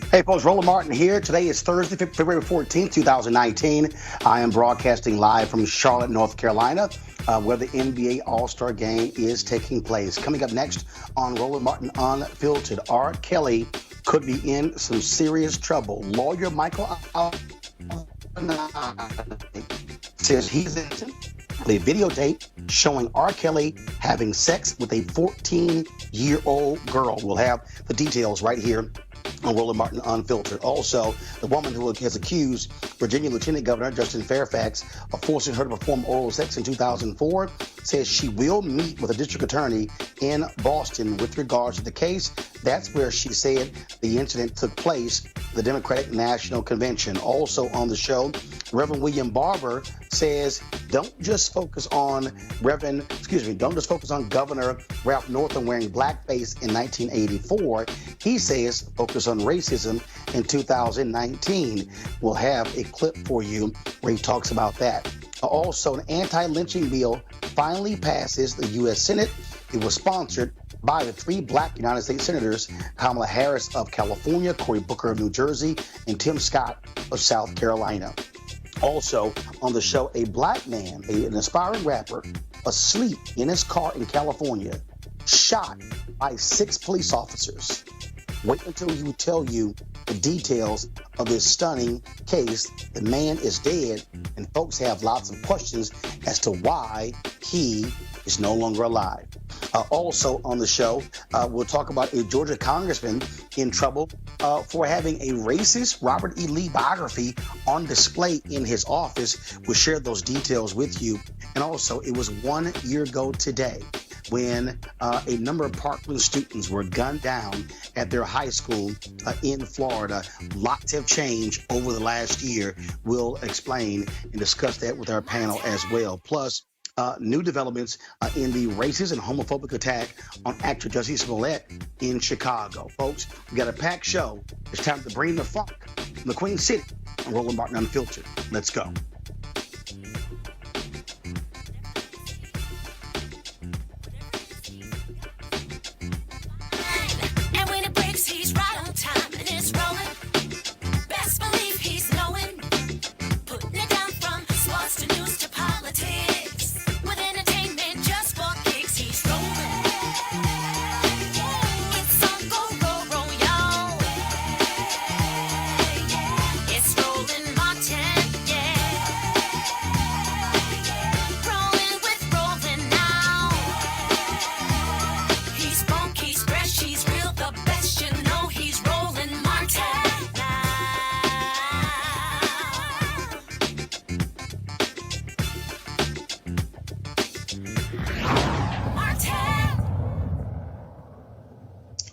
Hey folks, Roland Martin here. Today is Thursday, February 14th, 2019. I am broadcasting live from Charlotte, North Carolina, where the NBA All-Star Game is taking place. Coming up next on Roland Martin Unfiltered, R. Kelly could be in some serious trouble. Lawyer Michael says he's innocent. A videotape showing R. Kelly having sex with a 14-year-old girl. We'll have the details right here on Roland Martin Unfiltered. Also, the woman who has accused Virginia Lieutenant Governor Justin Fairfax of forcing her to perform oral sex in 2004 says she will meet with a district attorney in Boston with regards to the case. That's where she said the incident took place, the Democratic National Convention. Also on the show, Reverend William Barber says don't just focus on Governor Ralph Northam wearing blackface in 1984. He says focus on racism in 2019. We'll have a clip for you where he talks about that. Also, an anti-lynching bill finally passes the U.S. Senate. It was sponsored by the three black United States senators, Kamala Harris of California, Cory Booker of New Jersey, and Tim Scott of South Carolina. Also on the show, a black man, an aspiring rapper, asleep in his car in California, shot by 6 police officers. Wait until he will tell you the details of this stunning case. The man is dead, and folks have lots of questions as to why he is no longer alive. Also on the show, we'll talk about a Georgia congressman in trouble for having a racist Robert E. Lee biography on display in his office. We'll share those details with you. And also, it was 1 year ago today when a number of Parkland students were gunned down at their high school in Florida. Lots have changed over the last year. We'll explain and discuss that with our panel as well. Plus, new developments in the racist and homophobic attack on actor Jussie Smollet in Chicago. Folks, we got a packed show. It's time to bring the funk from the Queen City on Roland Martin Unfiltered. Let's go. And when it breaks, he's right on time and it's rolling. Best believe he's knowing. Putting it down from sports to news to politics. With entertainment just for kicks, he's rolling. It's on go, y'all. It's Roland Martin, yeah. Rolling with Roland now. He's funk, he's fresh, he's real, the best, you know he's Roland Martin now. Martin.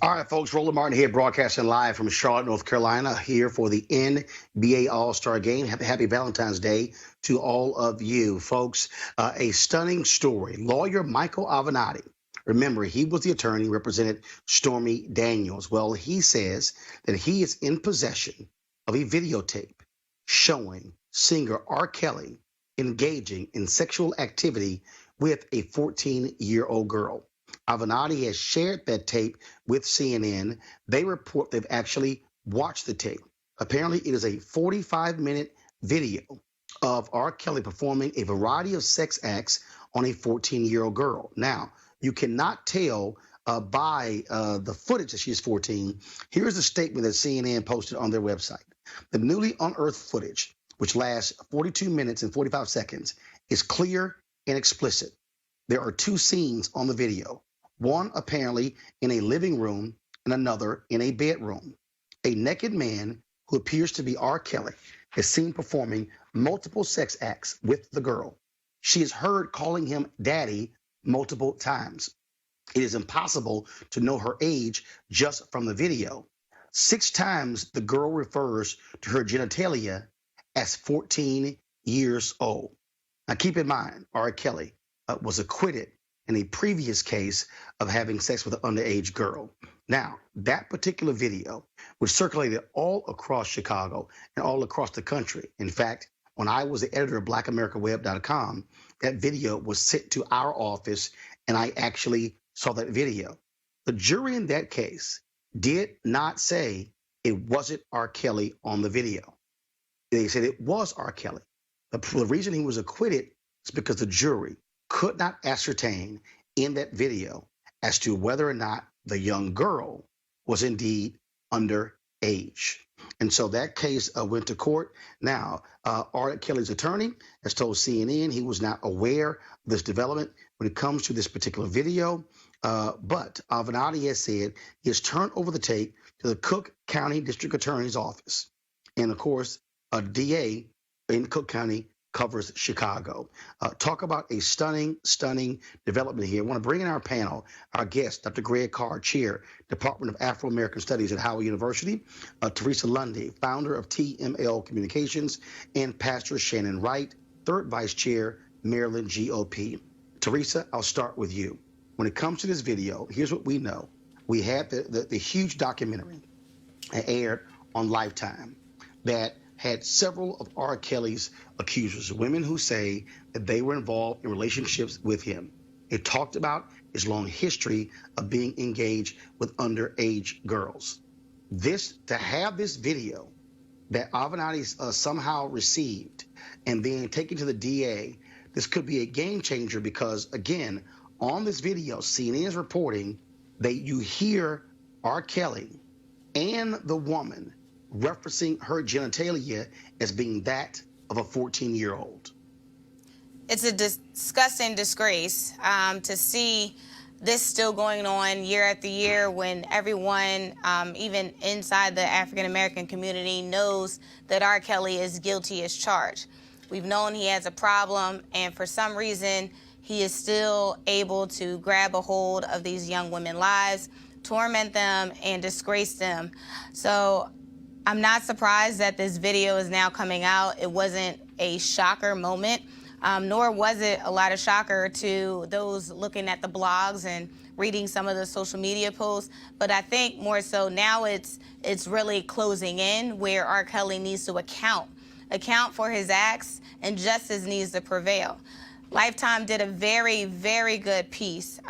All right, folks, Roland Martin here, broadcasting live from Charlotte, North Carolina, here for the NBA All-Star Game. Happy Valentine's Day to all of you, folks. A stunning story. Lawyer Michael Avenatti, remember, he was the attorney who represented Stormy Daniels. Well, he says that he is in possession of a videotape showing singer R. Kelly engaging in sexual activity with a 14-year-old girl. Avenatti has shared that tape with CNN. They report they've actually watched the tape. Apparently, it is a 45-minute video of R. Kelly performing a variety of sex acts on a 14-year-old girl. Now, you cannot tell by the footage that she's 14. Here's the statement that CNN posted on their website. The newly unearthed footage, which lasts 42 minutes and 45 seconds, is clear and explicit. There are 2 scenes on the video, one apparently in a living room and another in a bedroom. A naked man who appears to be R. Kelly is seen performing multiple sex acts with the girl. She is heard calling him daddy multiple times. It is impossible to know her age just from the video. 6 times the girl refers to her genitalia as 14 years old. Now keep in mind, R. Kelly was acquitted in a previous case of having sex with an underage girl. Now, that particular video was circulated all across Chicago and all across the country. In fact, when I was the editor of blackamericaweb.com, that video was sent to our office, and I actually saw that video. The jury in that case did not say it wasn't R. Kelly on the video. They said it was R. Kelly. The reason he was acquitted is because the jury could not ascertain in that video as to whether or not the young girl was indeed underage. And so that case went to court. Now, R. Kelly's attorney has told CNN he was not aware of this development when it comes to this particular video. But Avenatti has said he has turned over the tape to the Cook County District Attorney's Office. And of course, a DA in Cook County covers Chicago. Talk about a stunning development here. I want to bring in our panel, our guest, Dr. Greg Carr, Chair, Department of Afro-American Studies at Howard University, Teresa Lundy, founder of TML Communications, and Pastor Shannon Wright, third Vice Chair, Maryland GOP. Teresa, I'll start with you. When it comes to this video, here's what we know. We had the huge documentary aired on Lifetime that had several of R. Kelly's accusers, women who say that they were involved in relationships with him. It talked about his long history of being engaged with underage girls. To have this video that Avenatti somehow received and then taken to the DA, this could be a game changer because, again, on this video, CNN is reporting that you hear R. Kelly and the woman referencing her genitalia as being that of a 14-year-old. It's a disgusting disgrace to see this still going on year after year when everyone, even inside the African-American community, knows that R. Kelly is guilty as charged. We've known he has a problem, and for some reason, he is still able to grab a hold of these young women's lives, torment them, and disgrace them. So I'm not surprised that this video is now coming out. It wasn't a shocker moment, nor was it a lot of shocker to those looking at the blogs and reading some of the social media posts. But I think more so now it's really closing in where R. Kelly needs to account for his acts, and justice needs to prevail. Lifetime did a very, very good piece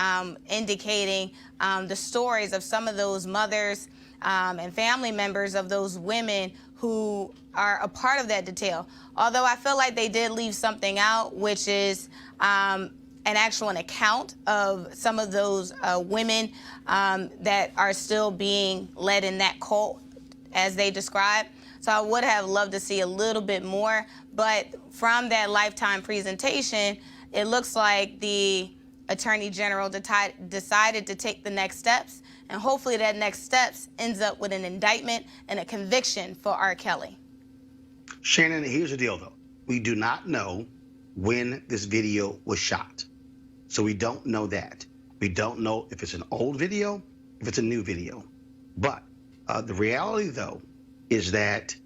indicating the stories of some of those mothers and family members of those women who are a part of that detail. Although I feel like they did leave something out, which is an account of some of those women that are still being led in that cult, as they describe. So I would have loved to see a little bit more, but from that Lifetime presentation, it looks like the Attorney General decided to take the next steps, and hopefully that next steps ends up with an indictment and a conviction for R. Kelly. Shannon, here's the deal, though. We do not know when this video was shot. So we don't know that. We don't know if it's an old video, if it's a new video. But the reality, though, is that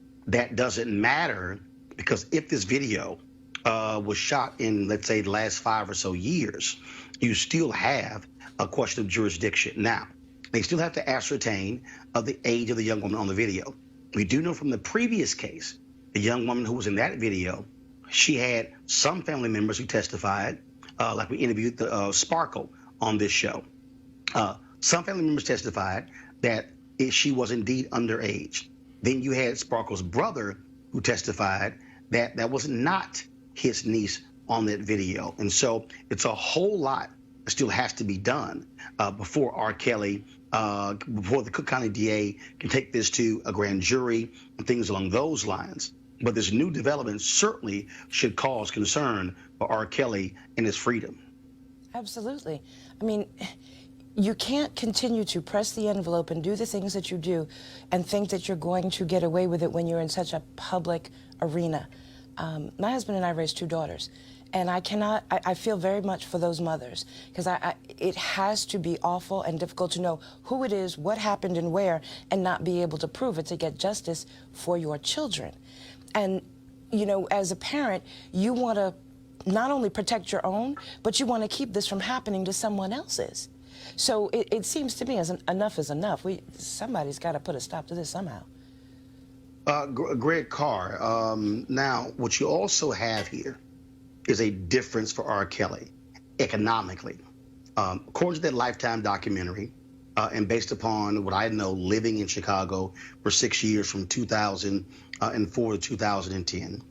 doesn't matter, because if this video was shot in, let's say, the last 5 or so years, you still have a question of jurisdiction. Now, they still have to ascertain the age of the young woman on the video. We do know from the previous case, the young woman who was in that video, she had some family members who testified, like we interviewed Sparkle on this show. Some family members testified that she was indeed underage. Then you had Sparkle's brother who testified that that was not his niece on that video. And so it's a whole lot that still has to be done before R. Kelly, before the Cook County DA can take this to a grand jury and things along those lines. But this new development certainly should cause concern for R. Kelly and his freedom. Absolutely. I mean, you can't continue to press the envelope and do the things that you do and think that you're going to get away with it when you're in such a public arena. My husband and I raised 2 daughters, and I feel very much for those mothers, because it has to be awful and difficult to know who it is, what happened and where, and not be able to prove it to get justice for your children. And, you know, as a parent, you want to not only protect your own, but you want to keep this from happening to someone else's. So it seems to me as enough is enough. Somebody's got to put a stop to this somehow. Greg Carr, now what you also have here is a difference for R. Kelly economically. According to that Lifetime documentary, and based upon what I know, living in Chicago for 6 years from 2004 to 2010,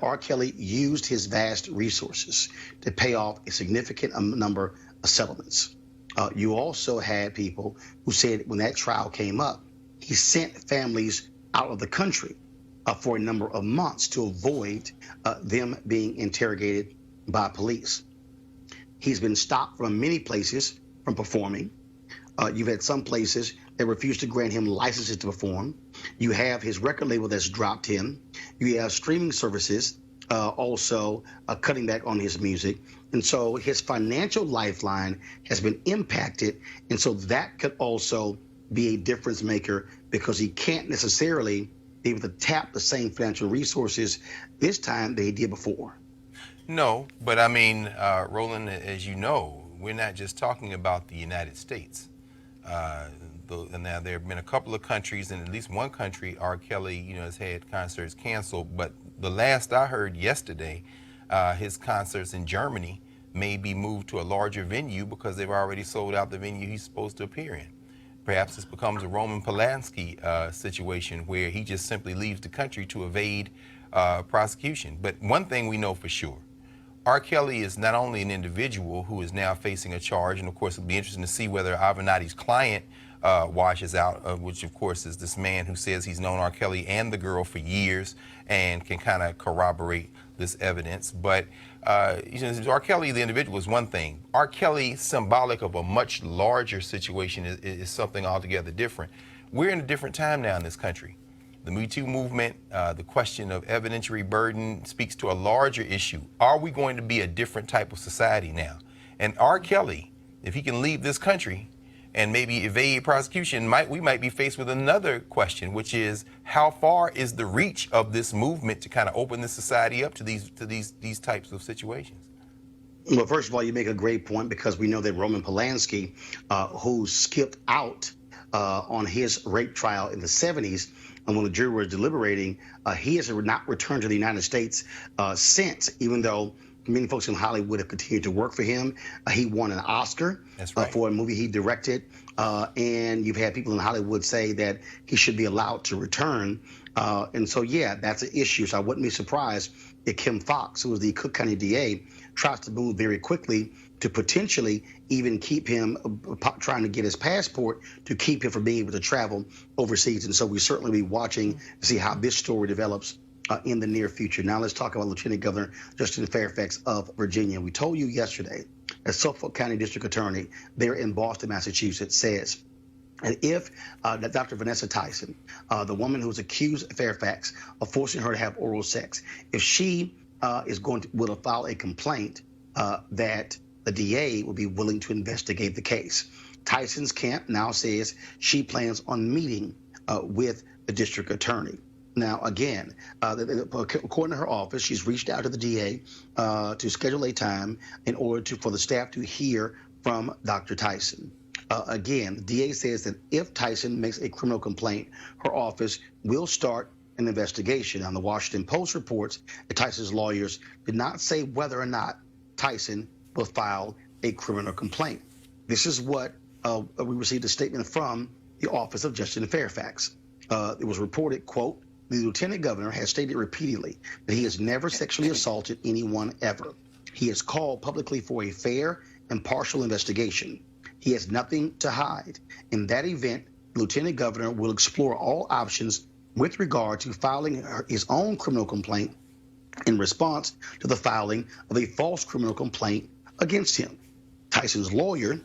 R. Kelly used his vast resources to pay off a significant number of settlements. You also had people who said when that trial came up, he sent families out of the country for a number of months to avoid them being interrogated by police. He's been stopped from many places from performing. You've had some places that refuse to grant him licenses to perform. You have his record label that's dropped him. You have streaming services also cutting back on his music. And so his financial lifeline has been impacted. And so that could also be a difference maker because he can't necessarily be able to tap the same financial resources this time that he did before. No, but I mean, Roland, as you know, we're not just talking about the United States. And now there have been a couple of countries, and at least one country, R. Kelly, has had concerts canceled. But the last I heard yesterday, his concerts in Germany may be moved to a larger venue because they've already sold out the venue he's supposed to appear in. Perhaps this becomes a Roman Polanski situation where he just simply leaves the country to evade prosecution. But one thing we know for sure, R. Kelly is not only an individual who is now facing a charge, and of course it'll be interesting to see whether Avenatti's client washes out, which of course is this man who says he's known R. Kelly and the girl for years and can kind of corroborate this evidence. But R. Kelly, the individual, is one thing. R. Kelly, symbolic of a much larger situation, is something altogether different. We're in a different time now in this country. The Me Too movement, the question of evidentiary burden speaks to a larger issue. Are we going to be a different type of society now? And R. Kelly, if he can leave this country and maybe evade prosecution, we might be faced with another question, which is how far is the reach of this movement to kind of open this society up to these types of situations? Well, first of all, you make a great point because we know that Roman Polanski, who skipped out on his rape trial in the 70s, and when the jury was deliberating, he has not returned to the United States since, even though many folks in Hollywood have continued to work for him. He won an Oscar for a movie he directed. And you've had people in Hollywood say that he should be allowed to return. And so, yeah, that's an issue. So I wouldn't be surprised if Kim Foxx, who was the Cook County DA, tries to move very quickly to potentially even keep him, trying to get his passport to keep him from being able to travel overseas. And so we certainly be watching to see how this story develops in the near future. Now let's talk about Lieutenant Governor Justin Fairfax of Virginia. We told you yesterday that Suffolk County District Attorney there in Boston, Massachusetts, says and if that Dr. Vanessa Tyson, the woman who's accused Fairfax of forcing her to have oral sex, if she will file a complaint, that the DA will be willing to investigate the case. Tyson's camp now says she plans on meeting with the district attorney. Now, again, according to her office, she's reached out to the DA to schedule a time in order for the staff to hear from Dr. Tyson. Again, the DA says that if Tyson makes a criminal complaint, her office will start an investigation. And the Washington Post reports that Tyson's lawyers did not say whether or not Tyson will file a criminal complaint. This is what we received a statement from the office of Justin Fairfax. It was reported, quote, the lieutenant governor has stated repeatedly that he has never sexually assaulted anyone ever. He has called publicly for a fair and partial investigation. He has nothing to hide. In that event, the lieutenant governor will explore all options with regard to filing his own criminal complaint in response to the filing of a false criminal complaint against him. Tyson's lawyer,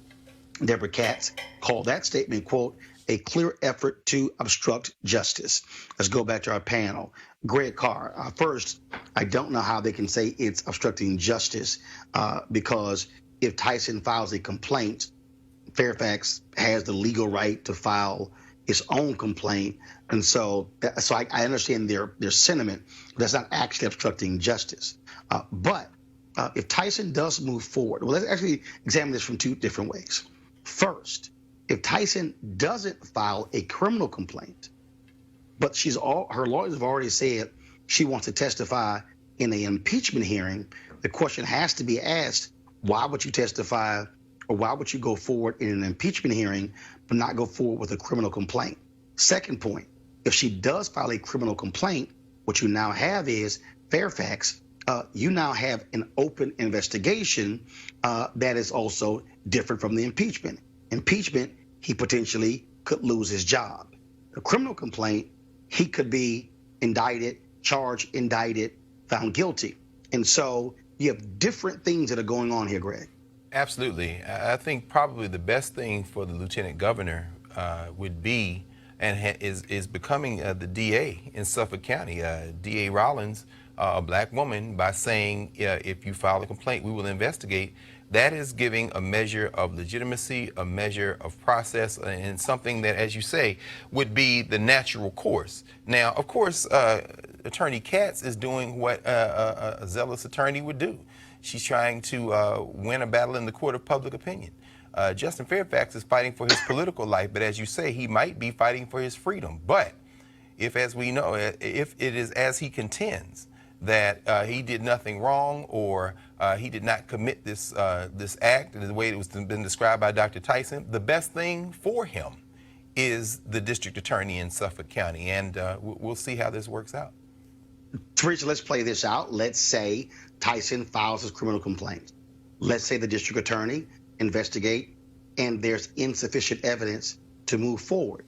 Deborah Katz, called that statement, quote, a clear effort to obstruct justice. Let's go back to our panel. Greg Carr, first, I don't know how they can say it's obstructing justice because if Tyson files a complaint, Fairfax has the legal right to file his own complaint. And so I understand their sentiment. That's not actually obstructing justice. But if Tyson does move forward, well, let's actually examine this from two different ways. First, if Tyson doesn't file a criminal complaint, but her lawyers have already said she wants to testify in an impeachment hearing, the question has to be asked, why would you testify or why would you go forward in an impeachment hearing but not go forward with a criminal complaint? Second point, if she does file a criminal complaint, what you now have is Fairfax. You now have an open investigation that is also different from the impeachment. Impeachment, he potentially could lose his job. A criminal complaint, he could be indicted, charged, indicted, found guilty. And so you have different things that are going on here, Greg. Absolutely. I think probably the best thing for the lieutenant governor would be and is becoming the DA in Suffolk County, DA Rollins, a black woman, by saying if you file a complaint, we will investigate. That is giving a measure of legitimacy, a measure of process, and something that, as you say, would be the natural course. Now, of course, Attorney Katz is doing what a zealous attorney would do. She's trying to win a battle in the court of public opinion. Justin Fairfax is fighting for his political life, but as you say, he might be fighting for his freedom. But if, as we know, if it is as he contends, that he did nothing wrong, or he did not commit this act in the way it was been described by Dr. Tyson, the best thing for him is the district attorney in Suffolk County, and we'll see how this works out. Teresa, let's play this out. Let's say Tyson files his criminal complaint. Let's say the district attorney investigate, and there's insufficient evidence to move forward.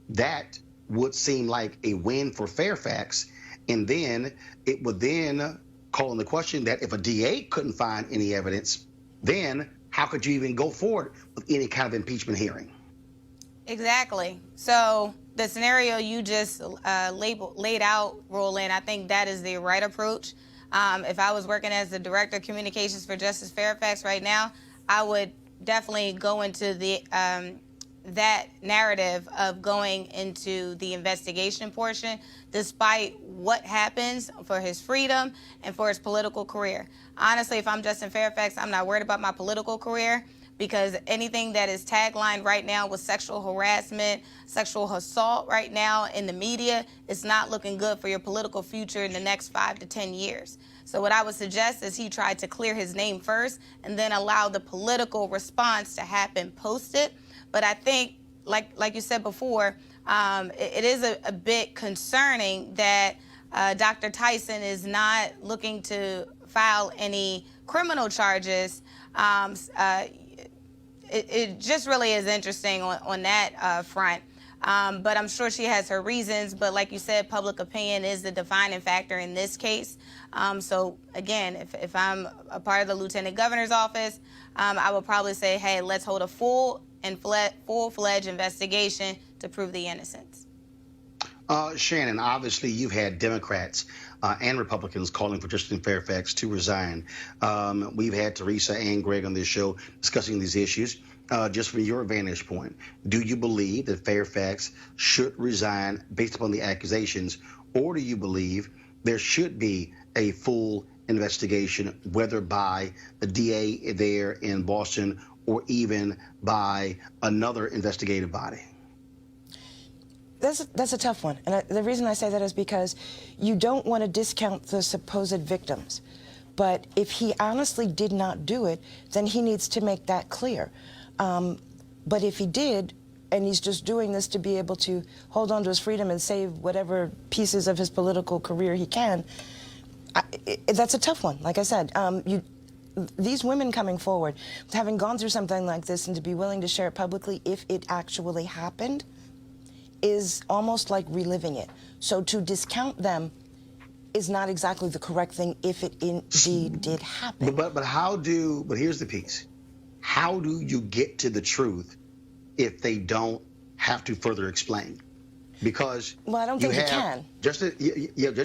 That would seem like a win for Fairfax. And then it would then call into question that if a DA couldn't find any evidence, then how could you even go forward with any kind of impeachment hearing? Exactly. So the scenario you just laid out, Roland, I think that is the right approach. If I was working as the Director of Communications for Justice Fairfax right now, I would definitely go into the that narrative of going into the investigation portion, despite what happens for his freedom and for his political career. Honestly, if I'm Justin Fairfax, I'm not worried about my political career, because anything that is taglined right now with sexual harassment, sexual assault right now in the media, is not looking good for your political future in the next 5 to 10 years. So what I would suggest is he tried to clear his name first and then allow the political response to happen post it. But I think, like you said before, it is a bit concerning that Dr. Tyson is not looking to file any criminal charges. It just really is interesting on that front. But I'm sure she has her reasons. But like you said, public opinion is the defining factor in this case. So again, if I'm a part of the Lieutenant Governor's office, I would probably say, hey, let's hold a full-fledged investigation to prove the innocence. Shannon, obviously you've had Democrats and Republicans calling for Justin Fairfax to resign. We've had Teresa and Greg on this show discussing these issues. Just from your vantage point, do you believe that Fairfax should resign based upon the accusations, or do you believe there should be a full investigation, whether by the DA there in Boston or even by another investigative body? That's a tough one. And the reason I say that is because you don't want to discount the supposed victims. But if he honestly did not do it, then he needs to make that clear. But if he did, and he's just doing this to be able to hold on to his freedom and save whatever pieces of his political career he can, that's a tough one. Like I said, these women coming forward, having gone through something like this, and to be willing to share it publicly if it actually happened, is almost like reliving it. So to discount them is not exactly the correct thing if it indeed did happen. But here's the piece. How do you get to the truth if they don't have to further explain? Because well, I don't think you can. Just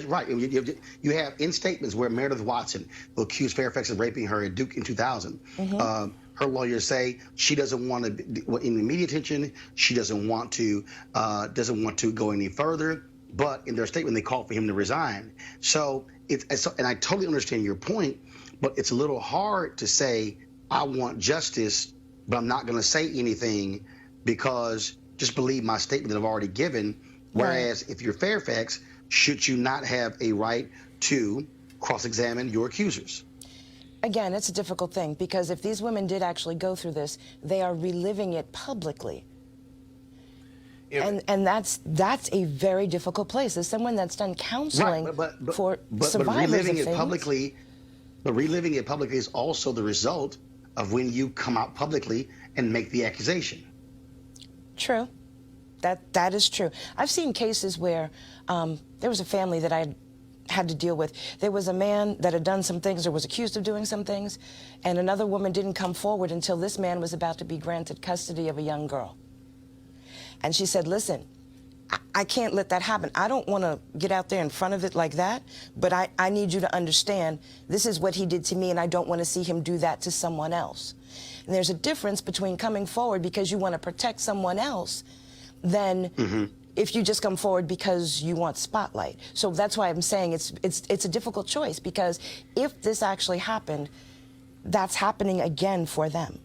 right. You have in statements where Meredith Watson, who accused Fairfax of raping her at Duke in 2000, her lawyers say she doesn't want to in the media attention. She doesn't want to go any further. But in their statement, they called for him to resign. So and I totally understand your point, but it's a little hard to say I want justice, but I'm not going to say anything because just believe my statement that I've already given. Whereas if you're Fairfax, should you not have a right to cross-examine your accusers? again, it's a difficult thing, because if these women did actually go through this, they are reliving it publicly. And that's a very difficult place. As someone that's done counseling for survivors reliving of it things, publicly, but reliving it publicly is also the result of when you come out publicly and make the accusation. True. That is true. I've seen cases where there was a family that I had to deal with. There was a man that had done some things or was accused of doing some things, and another woman didn't come forward until this man was about to be granted custody of a young girl. And she said, listen, I can't let that happen. I don't want to get out there in front of it like that, but I need you to understand this is what he did to me, and I don't want to see him do that to someone else. And there's a difference between coming forward because you want to protect someone else than if you just come forward because you want spotlight. So that's why I'm saying it's a difficult choice, because if this actually happened, that's happening again for them.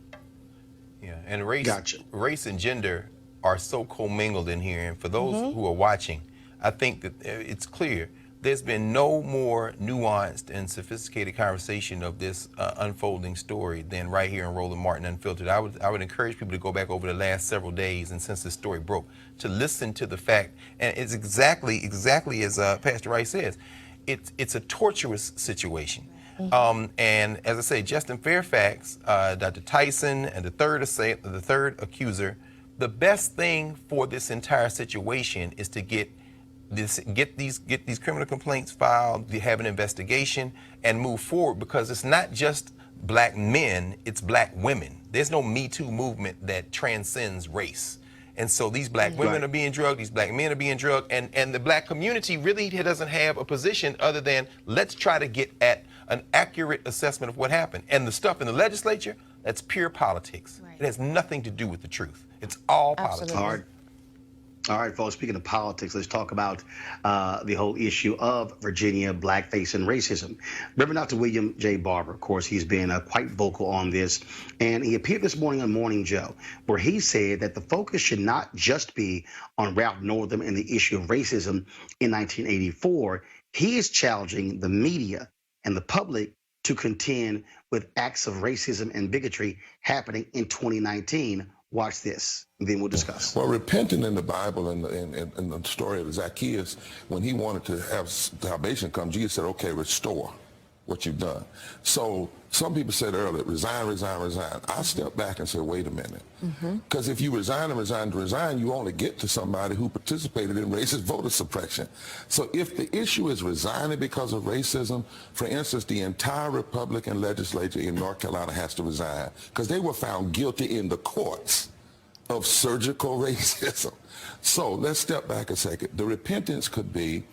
Yeah, and race and gender are so commingled in here. And for those who are watching, I think that it's clear there's been no more nuanced and sophisticated conversation of this unfolding story than right here in Roland Martin Unfiltered. I would encourage people to go back over the last several days and since this story broke to listen to the fact, and it's exactly as Pastor Rice says, it's a torturous situation. And as I say, Justin Fairfax, Dr. Tyson, and the third accuser, the best thing for this entire situation is to get these criminal complaints filed, have an investigation, and move forward, because it's not just black men, it's black women. There's no Me Too movement that transcends race. And so these black women are being drugged, these black men are being drugged, and the black community really doesn't have a position other than let's try to get at an accurate assessment of what happened. And the stuff in the legislature, that's pure politics. Right. It has nothing to do with the truth. It's all politics. All right, folks, speaking of politics, let's talk about the whole issue of Virginia blackface and racism. Reverend Dr. William J. Barber, of course, he's been quite vocal on this, and he appeared this morning on Morning Joe, where he said that the focus should not just be on Ralph Northam and the issue of racism in 1984. He is challenging the media and the public to contend with acts of racism and bigotry happening in 2019. Watch this, and then we'll discuss. Well, repenting in the Bible and the story of Zacchaeus, when he wanted to have salvation come, Jesus said, okay, restore what you've done. So some people said earlier, resign, resign, resign. I stepped back and said, wait a minute. Because if you resign and resign to resign, you only get to somebody who participated in racist voter suppression. So if the issue is resigning because of racism, for instance, the entire Republican legislature in North Carolina has to resign because they were found guilty in the courts of surgical racism. So let's step back a second. The repentance could be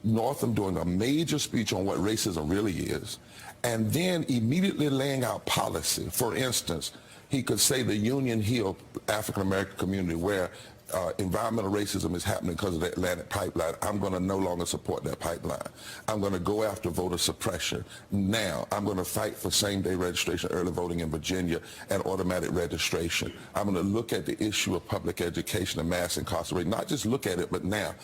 Northam doing a major speech on what racism really is, and then immediately laying out policy. For instance, he could say the Union Hill African-American community where environmental racism is happening because of the Atlantic pipeline. I'm going to no longer support that pipeline. I'm going to go after voter suppression. Now, I'm going to fight for same-day registration, early voting in Virginia, and automatic registration. I'm going to look at the issue of public education and mass incarceration. Not just look at it, but now.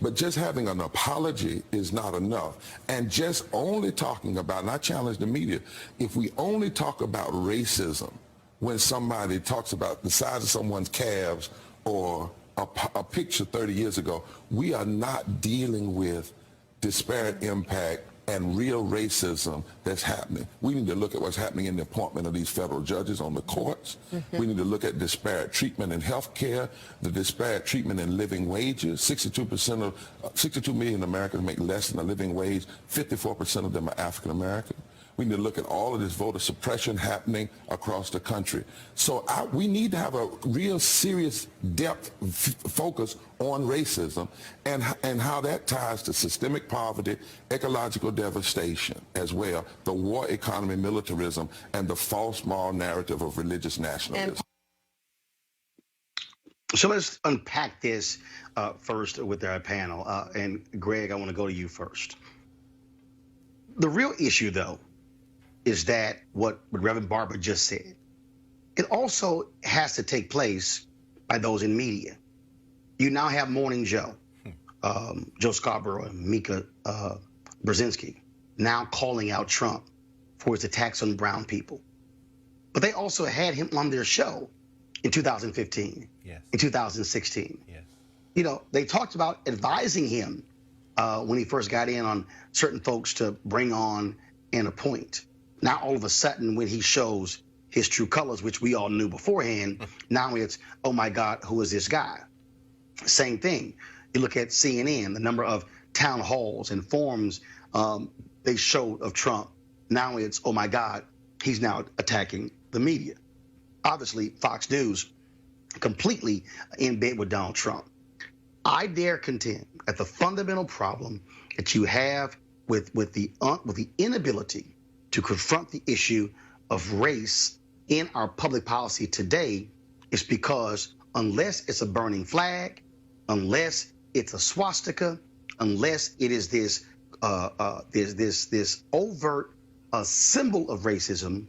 But just having an apology is not enough. And just only talking about, and I challenge the media, if we only talk about racism when somebody talks about the size of someone's calves or a picture 30 years ago, we are not dealing with disparate impact and real racism that's happening. We need to look at what's happening in the appointment of these federal judges on the courts. We need to look at disparate treatment in health care, the disparate treatment in living wages. 62 million Americans make less than a living wage. 54% of them are African American. We need to look at all of this voter suppression happening across the country. So we need to have a real serious depth focus on racism and how that ties to systemic poverty, ecological devastation as well, the war economy, militarism, and the false moral narrative of religious nationalism. So let's unpack this first with our panel. And Greg, I want to go to you first. The real issue, though, is that what Rev Barber just said. It also has to take place by those in media. You now have Morning Joe, Joe Scarborough and Mika Brzezinski now calling out Trump for his attacks on brown people. But they also had him on their show in 2015, yes, in 2016. yes. You know, they talked about advising him when he first got in on certain folks to bring on and appoint. Now, all of a sudden, when he shows his true colors, which we all knew beforehand, now it's, oh my God, who is this guy? Same thing. You look at CNN, the number of town halls and forums they showed of Trump. Now it's, oh my God, he's now attacking the media. Obviously, Fox News completely in bed with Donald Trump. I dare contend that the fundamental problem that you have with the inability to confront the issue of race in our public policy today is because unless it's a burning flag, unless it's a swastika, unless it is this overt symbol of racism,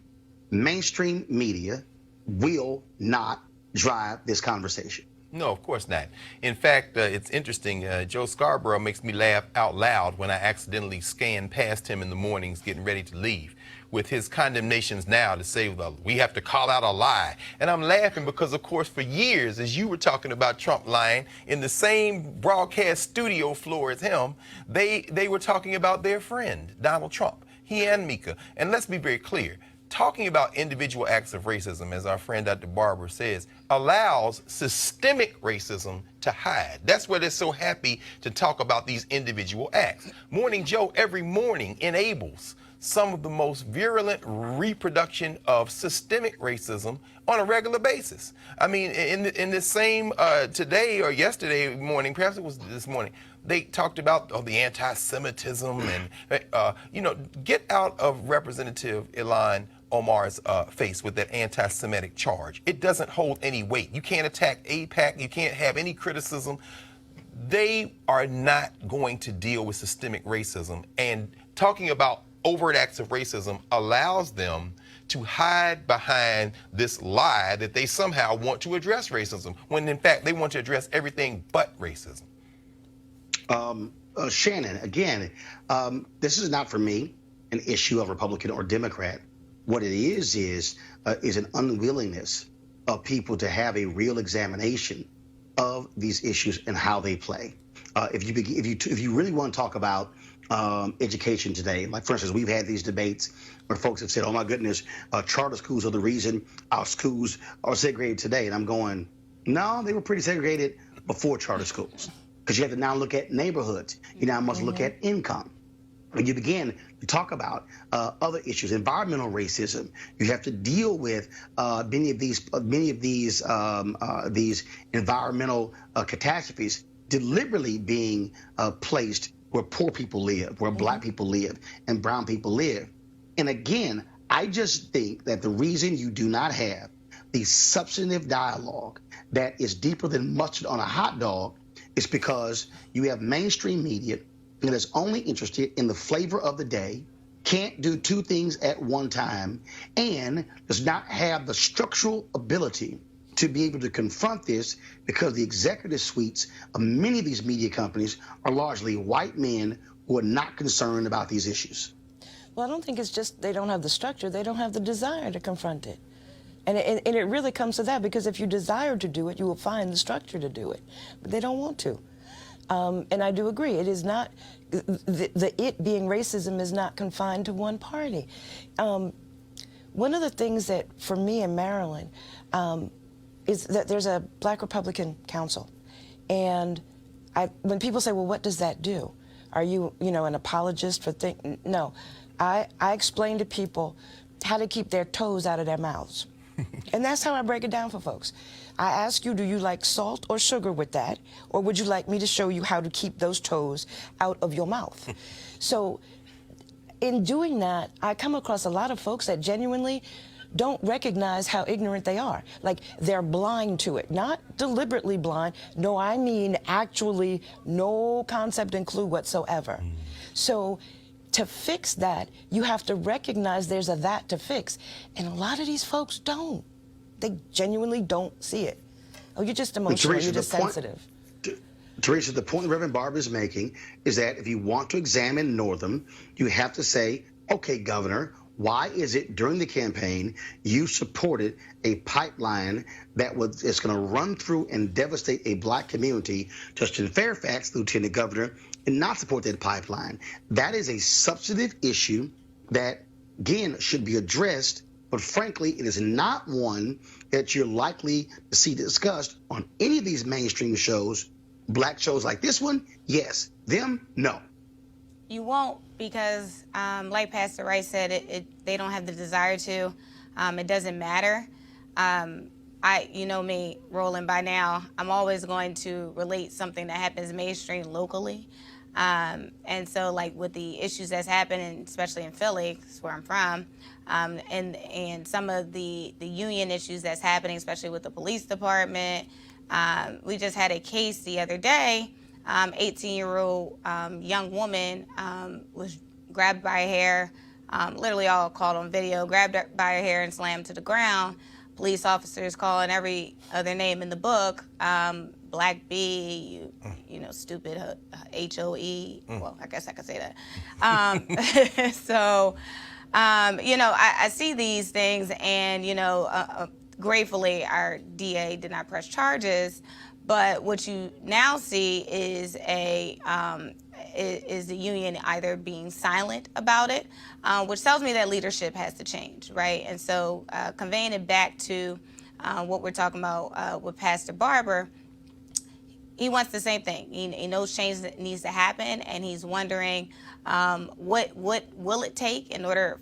mainstream media will not drive this conversation. No, of course not. In fact, it's interesting. Joe Scarborough makes me laugh out loud when I accidentally scan past him in the mornings getting ready to leave with his condemnations now to say, well, we have to call out a lie. And I'm laughing because, of course, for years, as you were talking about Trump lying, in the same broadcast studio floor as him, they were talking about their friend, Donald Trump, he and Mika. And let's be very clear. Talking about individual acts of racism, as our friend Dr. Barber says, allows systemic racism to hide. That's why they're so happy to talk about these individual acts. Morning Joe every morning enables some of the most virulent reproduction of systemic racism on a regular basis. I mean, in this same today or yesterday morning, perhaps it was this morning, they talked about the anti-Semitism and, get out of Representative Ilhan Omar's face with that anti-Semitic charge. It doesn't hold any weight. You can't attack AIPAC. You can't have any criticism. They are not going to deal with systemic racism, and talking about overt acts of racism allows them to hide behind this lie that they somehow want to address racism, when in fact they want to address everything but racism. Shannon, again, this is not for me an issue of Republican or Democrat. What it is an unwillingness of people to have a real examination of these issues and how they play. If you really want to talk about education today, like for instance, we've had these debates where folks have said, "Oh my goodness, charter schools are the reason our schools are segregated today," and I'm going, "No, they were pretty segregated before charter schools, because you have to now look at neighborhoods. You now must look at income." When you begin to talk about other issues, environmental racism, you have to deal with many of these environmental catastrophes deliberately being placed where poor people live, where black people live, and brown people live. And again, I just think that the reason you do not have the substantive dialogue that is deeper than mustard on a hot dog is because you have mainstream media that is only interested in the flavor of the day, can't do two things at one time, and does not have the structural ability to be able to confront this, because the executive suites of many of these media companies are largely white men who are not concerned about these issues. Well, I don't think it's just they don't have the structure, they don't have the desire to confront it. And it really comes to that, because if you desire to do it, you will find the structure to do it. But they don't want to. And I do agree, it is not, it being racism is not confined to one party. One of the things that, for me in Maryland, is that there's a Black Republican Council. And when people say, well, what does that do? Are you, an apologist for things? No. I explain to people how to keep their toes out of their mouths. And that's how I break it down for folks. I ask you, do you like salt or sugar with that? Or would you like me to show you how to keep those toes out of your mouth? So in doing that, I come across a lot of folks that genuinely don't recognize how ignorant they are. Like, they're blind to it, not deliberately blind. No, I mean actually no concept and clue whatsoever. So to fix that, you have to recognize there's a that to fix. And a lot of these folks don't. They genuinely don't see it. Oh, you're just emotional, Teresa, you're just sensitive. Teresa, the point Rev Barber is making is that if you want to examine Northam, you have to say, okay, Governor, Why is it during the campaign you supported a pipeline that is going to run through and devastate a black community, just in Fairfax, the lieutenant governor, and not support that pipeline? That is a substantive issue that, again, should be addressed, but frankly, it is not one that you're likely to see discussed on any of these mainstream shows. Black shows like this one, yes. Them, no. You won't, because like Pastor Wright said, they don't have the desire to. It doesn't matter. You know me, Roland, by now, I'm always going to relate something that happens mainstream locally. And so, like, with the issues that's happening, especially in Philly, that's where I'm from, and some of the union issues that's happening, especially with the police department. We just had a case the other day. 18-year-old young woman was grabbed by her hair, literally all caught on video, grabbed her by her hair and slammed to the ground. Police officers calling every other name in the book, Black B, you know, stupid HOE. Well, I guess I could say that. So, you know, I see these things, and, you know, gratefully our DA did not press charges. But what you now see is the union either being silent about it, which tells me that leadership has to change, right? And so conveying it back to what we're talking about with Pastor Barber, he wants the same thing. He knows change that needs to happen, and he's wondering what will it take in order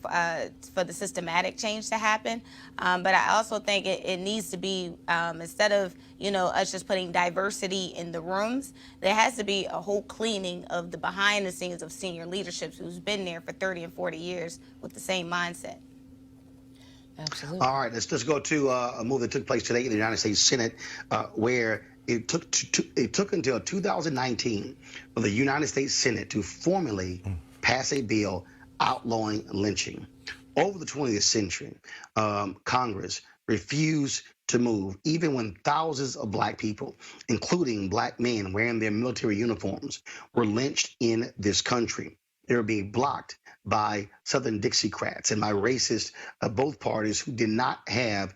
for the systematic change to happen. But I also think it needs to be, instead of, you know, us just putting diversity in the rooms, there has to be a whole cleaning of the behind the scenes of senior leadership who's been there for 30 and 40 years with the same mindset. Absolutely. All right, let's just go to a move that took place today in the United States Senate, where it took until 2019 for the United States Senate to formally pass a bill outlawing lynching. Over the 20th century, Congress refused to move, even when thousands of black people, including black men wearing their military uniforms, were lynched in this country. They were being blocked by Southern Dixiecrats and by racists of both parties who did not have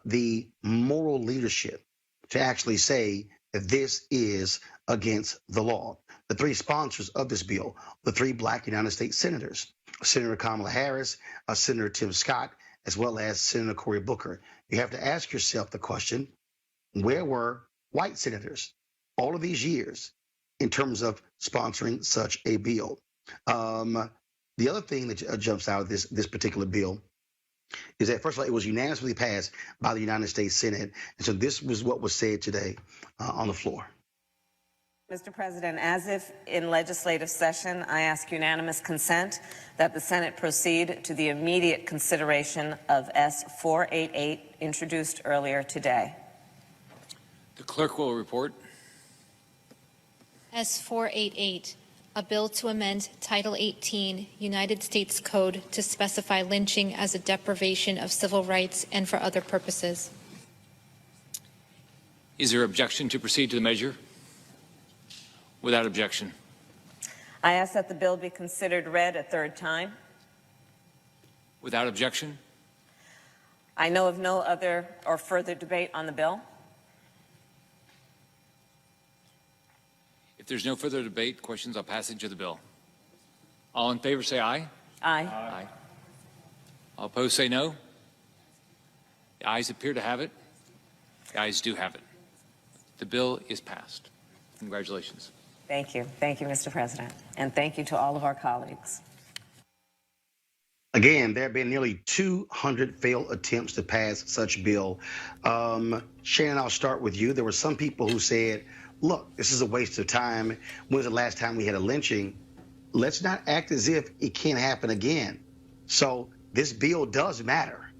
the moral leadership to actually say that this is against the law. The three sponsors of this bill, the three black United States senators, Senator Kamala Harris, Senator Tim Scott, as well as Senator Cory Booker. You have to ask yourself the question, where were white senators all of these years in terms of sponsoring such a bill? The other thing that jumps out of this particular bill is that, first of all, it was unanimously passed by the United States Senate. And so this was what was said today on the floor. Mr. President, as if in legislative session, I ask unanimous consent that the Senate proceed to the immediate consideration of S-488 introduced earlier today. The clerk will report. S-488, a bill to amend Title 18, United States Code to specify lynching as a deprivation of civil rights and for other purposes. Is there objection to proceed to the measure? Without objection. I ask that the bill be considered read a third time. Without objection. I know of no other or further debate on the bill. If there's no further debate, questions on passage of the bill. All in favor say aye. Aye. Aye. All opposed say no. The ayes appear to have it. The ayes do have it. The bill is passed. Congratulations. Thank you. Thank you, Mr. President. And thank you to all of our colleagues. Again, there have been nearly 200 failed attempts to pass such a bill. Shannon, I'll start with you. There were some people who said, look, this is a waste of time. When was the last time we had a lynching? Let's not act as if it can't happen again. So this bill does matter.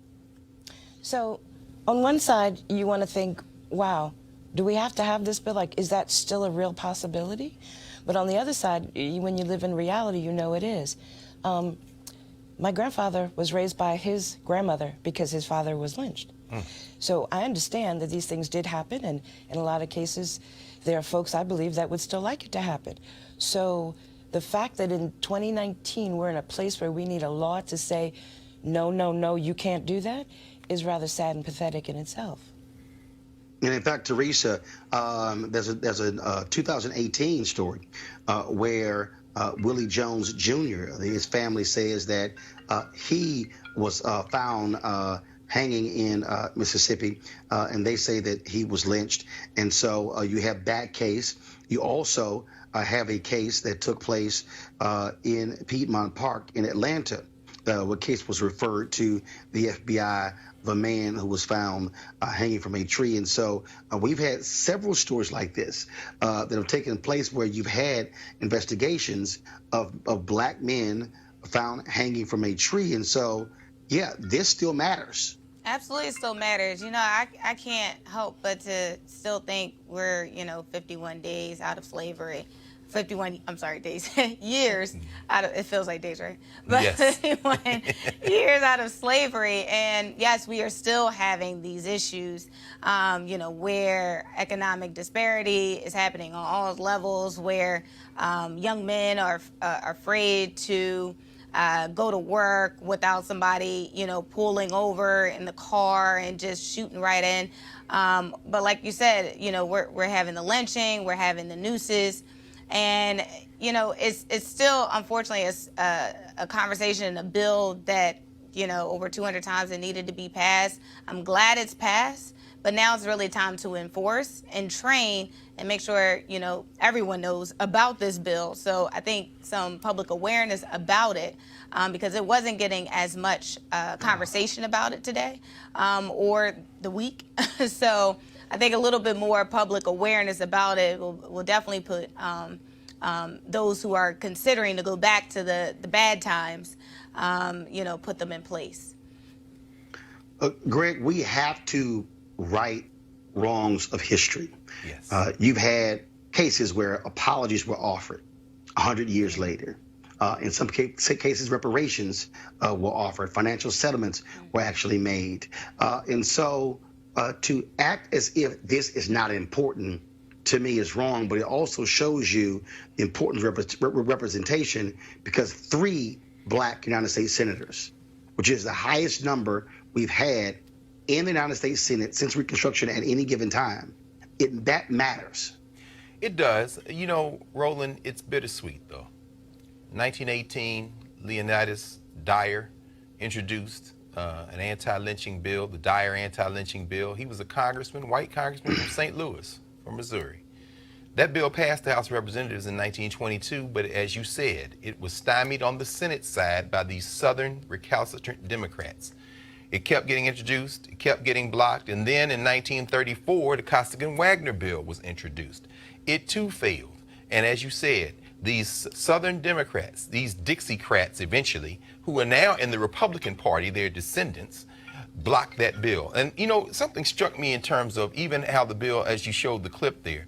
So on one side, you want to think, wow, do we have to have this bill? Like, is that still a real possibility? But on the other side, when you live in reality, you know it is. My grandfather was raised by his grandmother because his father was lynched. So I understand that these things did happen, and in a lot of cases, there are folks, I believe, that would still like it to happen. So the fact that in 2019, we're in a place where we need a law to say no, no, no, you can't do that, is rather sad and pathetic in itself. And in fact, Teresa, there's a 2018 story where Willie Jones Jr., his family says that he was found hanging in Mississippi, and they say that he was lynched. And so you have that case. You also have a case that took place in Piedmont Park in Atlanta. What case was referred to the FBI of a man who was found hanging from a tree. And so we've had several stories like this that have taken place where you've had investigations of black men found hanging from a tree. And so, yeah, this still matters. Absolutely, it still matters. You know, I can't help but to still think we're, 51 days out of slavery. 51, I'm sorry, days, years out of, it feels like days, right? But Yes. 51 years out of slavery. And yes, we are still having these issues, where economic disparity is happening on all levels, where young men are afraid to go to work without somebody, pulling over in the car and just shooting right in. But like you said, we're having the lynching, we're having the nooses. And, it's still, unfortunately, a conversation, a bill that, over 200 times it needed to be passed. I'm glad it's passed, but now it's really time to enforce and train and make sure, everyone knows about this bill. So I think some public awareness about it, because it wasn't getting as much conversation about it today or the week. So I think a little bit more public awareness about it will definitely put those who are considering to go back to the bad times, put them in place. Greg, we have to right wrongs of history. Yes. You've had cases where apologies were offered 100 years later. In some cases, reparations were offered. Financial settlements were actually made. And so to act as if this is not important, to me, is wrong, but it also shows you the importance of representation, because 3 black United States senators, which is the highest number we've had in the United States Senate since Reconstruction at any given time, that matters. It does. Roland, it's bittersweet, though. 1918, Leonidas Dyer introduced an anti-lynching bill, the Dyer anti-lynching bill. He was a white congressman from St. Louis, from Missouri. That bill passed the House of Representatives in 1922, but as you said, it was stymied on the Senate side by these Southern recalcitrant Democrats. It kept getting introduced, it kept getting blocked, and then in 1934, the Costigan-Wagner bill was introduced. It too failed, and as you said, these Southern Democrats, these Dixiecrats eventually, who are now in the Republican Party, their descendants, blocked that bill. And something struck me in terms of even how the bill, as you showed the clip there,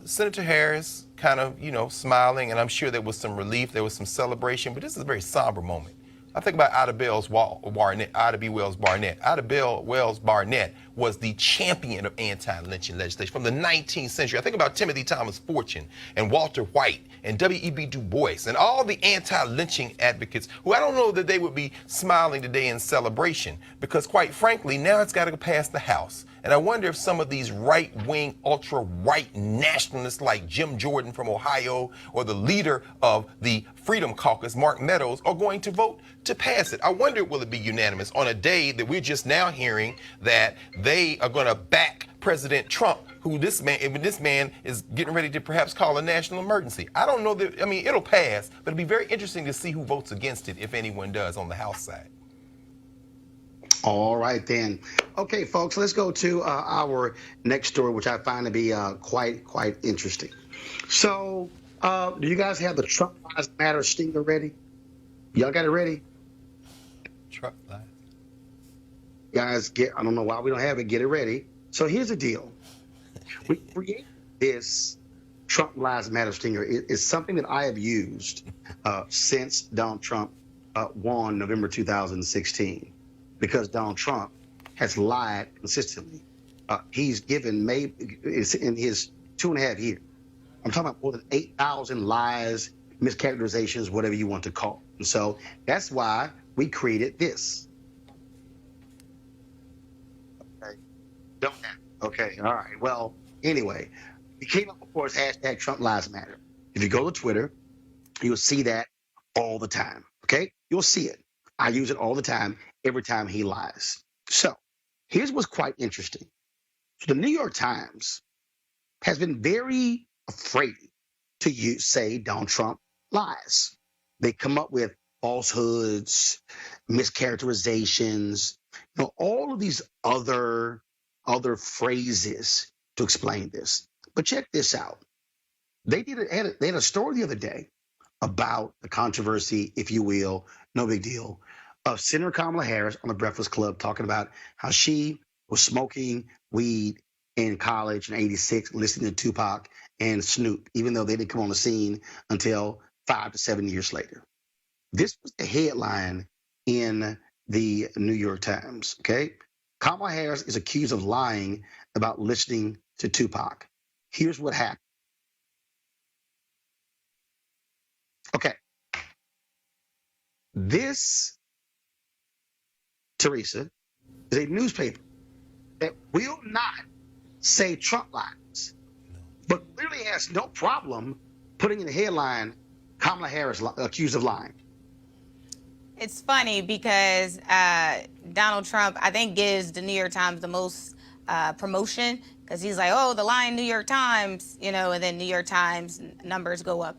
Senator Harris kind of, smiling, and I'm sure there was some relief, there was some celebration, but this is a very somber moment. I think about Ida B. Wells Barnett. Ida B. Wells Barnett was the champion of anti-lynching legislation from the 19th century. I think about Timothy Thomas Fortune and Walter White and W.E.B. Du Bois and all the anti-lynching advocates who I don't know that they would be smiling today in celebration, because quite frankly, now it's got to go past the House. And I wonder if some of these right-wing, ultra-right nationalists like Jim Jordan from Ohio or the leader of the Freedom Caucus, Mark Meadows, are going to vote to pass it. I wonder, will it be unanimous on a day that we're just now hearing that they are going to back President Trump, who this man is getting ready to perhaps call a national emergency. I don't know that, it'll pass, but it'll be very interesting to see who votes against it, if anyone does, on the House side. All right, then. Okay, folks, let's go to our next story, which I find to be quite interesting. So, do you guys have the Trump Lives Matter stinger ready? Y'all got it ready? Trump Lives. Guys, I don't know why we don't have it. Get it ready. So here's the deal. We created this Trump Lives Matter stinger. It's something that I have used since Donald Trump won November 2016. Because Donald Trump has lied consistently. He's given, maybe in his 2.5 years, I'm talking about more than 8,000 lies, mischaracterizations, whatever you want to call it. And so that's why we created this. Okay. Don't have. Okay. All right. Well, anyway, we came up, of course, hashtag Trump Lives Matter. If you go to Twitter, you'll see that all the time. Okay. You'll see it. I use it all the time, every time he lies. So here's what's quite interesting. So the New York Times has been very afraid to say Donald Trump lies. They come up with falsehoods, mischaracterizations, all of these other phrases to explain this. But check this out. They had a story the other day about the controversy, if you will, no big deal, of Senator Kamala Harris on the Breakfast Club talking about how she was smoking weed in college in '86, listening to Tupac and Snoop, even though they didn't come on the scene until 5 to 7 years later. This was the headline in the New York Times, okay? Kamala Harris is accused of lying about listening to Tupac. Here's what happened. Okay. This, Teresa, is a newspaper that will not say Trump lies, but clearly has no problem putting in the headline, Kamala Harris accused of lying. It's funny because Donald Trump, I think, gives the New York Times the most promotion because he's like, oh, the lying New York Times, and then New York Times numbers go up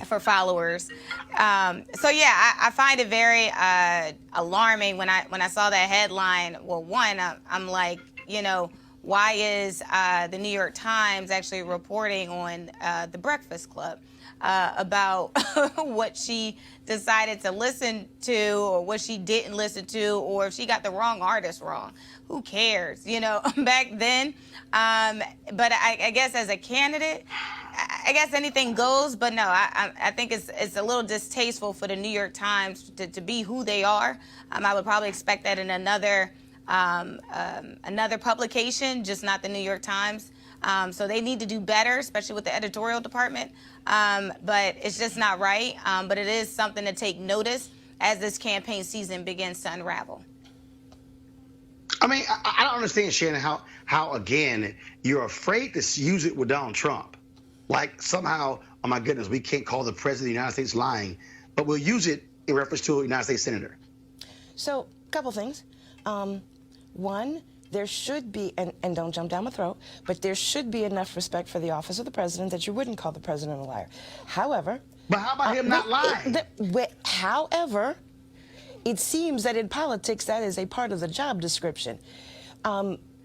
for followers. So yeah, I find it very alarming when I saw that headline. Well, one, I'm like, why is the New York Times actually reporting on the Breakfast Club about what she decided to listen to or what she didn't listen to, or if she got the wrong artist wrong? Who cares, back then? But I guess as a candidate, I guess anything goes, but no, I think it's a little distasteful for the New York Times to be who they are. I would probably expect that in another publication, just not the New York Times. So they need to do better, especially with the editorial department. But it's just not right. But it is something to take notice as this campaign season begins to unravel. I mean, I don't understand, Shannon, how again, you're afraid to use it with Donald Trump. Like somehow, oh my goodness, we can't call the president of the United States lying, but we'll use it in reference to a United States senator. So, a couple things. One, there should be, and don't jump down my throat, but there should be enough respect for the office of the president that you wouldn't call the president a liar. However... But how about him not lying? However, it seems that in politics that is a part of the job description.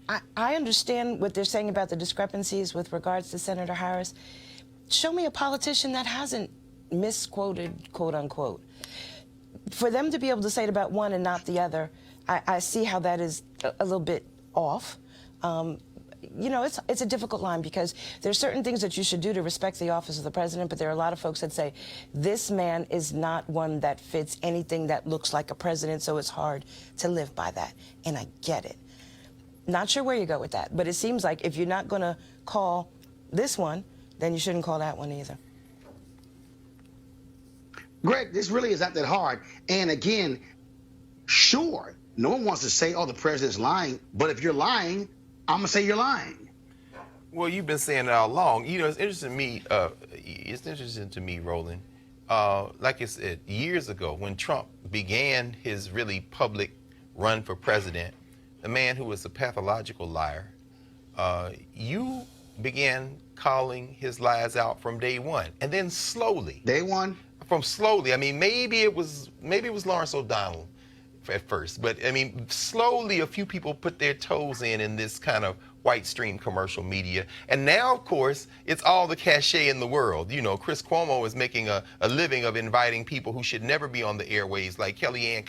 I understand what they're saying about the discrepancies with regards to Senator Harris. Show me a politician that hasn't misquoted, quote unquote. For them to be able to say it about one and not the other, I see how that is a little bit off. It's a difficult line because there's certain things that you should do to respect the office of the president, but there are a lot of folks that say, this man is not one that fits anything that looks like a president, so it's hard to live by that. And I get it. Not sure where you go with that, but it seems like if you're not going to call this one, then you shouldn't call that one either. Greg, this really is not that hard. And again, sure, no one wants to say, oh, the president's lying, but if you're lying, I'm going to say you're lying. Well, you've been saying it all along. It's interesting to me, Roland. Like I said, years ago, when Trump began his really public run for president, the man who was a pathological liar, you began calling his lies out from day one, and then slowly. Day one? From slowly. I mean, maybe it was Lawrence O'Donnell at first, but I mean, slowly a few people put their toes in this kind of white stream commercial media, and now, of course, it's all the cachet in the world. Chris Cuomo is making a living of inviting people who should never be on the airways, like Kellyanne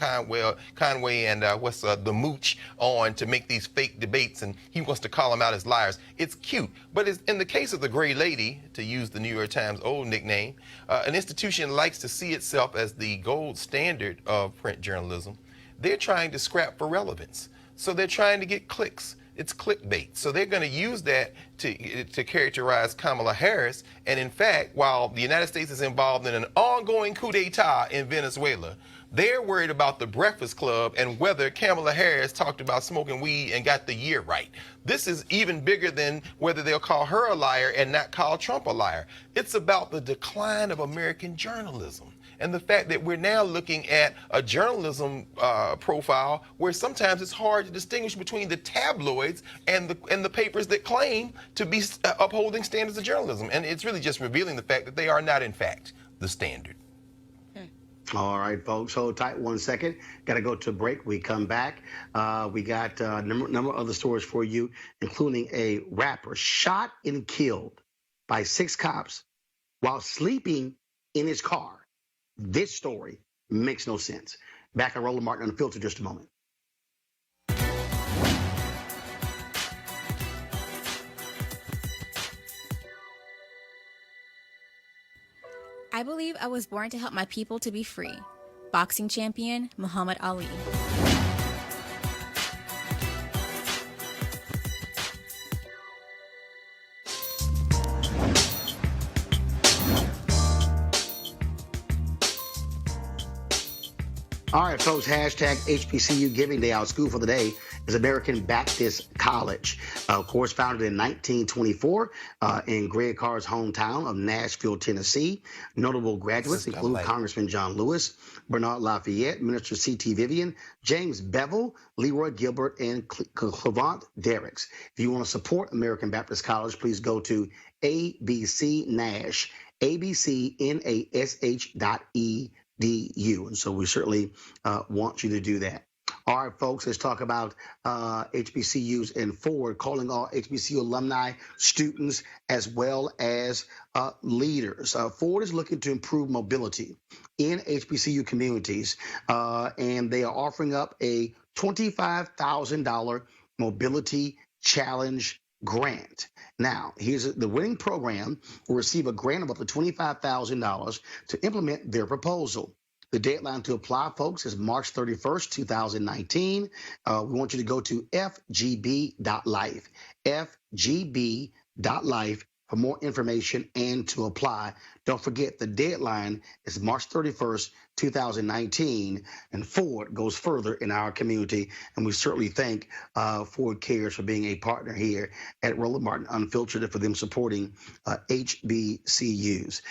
Conway and the Mooch, on to make these fake debates, and he wants to call them out as liars. It's cute, but in the case of the Gray Lady, to use the New York Times old nickname, an institution likes to see itself as the gold standard of print journalism. They're trying to scrap for relevance, so they're trying to get clicks. It's clickbait. So they're going to use that to characterize Kamala Harris. And in fact, while the United States is involved in an ongoing coup d'etat in Venezuela, they're worried about the Breakfast Club and whether Kamala Harris talked about smoking weed and got the year right. This is even bigger than whether they'll call her a liar and not call Trump a liar. It's about the decline of American journalism. And the fact that we're now looking at a journalism profile where sometimes it's hard to distinguish between the tabloids and the papers that claim to be upholding standards of journalism. And it's really just revealing the fact that they are not, in fact, the standard. All right, folks. Hold tight 1 second. Got to go to a break. We come back. We got a number of other stories for you, including a rapper shot and killed by 6 cops while sleeping in his car. This story makes no sense. Back on Roland Martin Unfiltered just a moment. I believe I was born to help my people to be free. Boxing champion Muhammad Ali. All right, folks, hashtag HBCU Giving Day. Our school for the day is American Baptist College. Of course, founded in 1924 in Greg Carr's hometown of Nashville, Tennessee. Notable graduates include Congressman John Lewis, Bernard Lafayette, Minister C.T. Vivian, James Bevel, Leroy Gilbert, and Clevant Derricks. If you want to support American Baptist College, please go to abcnash, abcnash.edu. And so we certainly want you to do that. All right, folks, let's talk about HBCUs and Ford calling all HBCU alumni, students, as well as leaders. Ford is looking to improve mobility in HBCU communities, and they are offering up a $25,000 mobility challenge grant. Now, here's the winning program will receive a grant of up to $25,000 to implement their proposal. The deadline to apply, folks, is March 31st, 2019. We want you to go to fgb.life, fgb.life for more information and to apply. Don't forget, the deadline is March 31st, 2019, and Ford goes further in our community, and we certainly thank Ford Cares for being a partner here at Roland Martin Unfiltered and for them supporting HBCUs.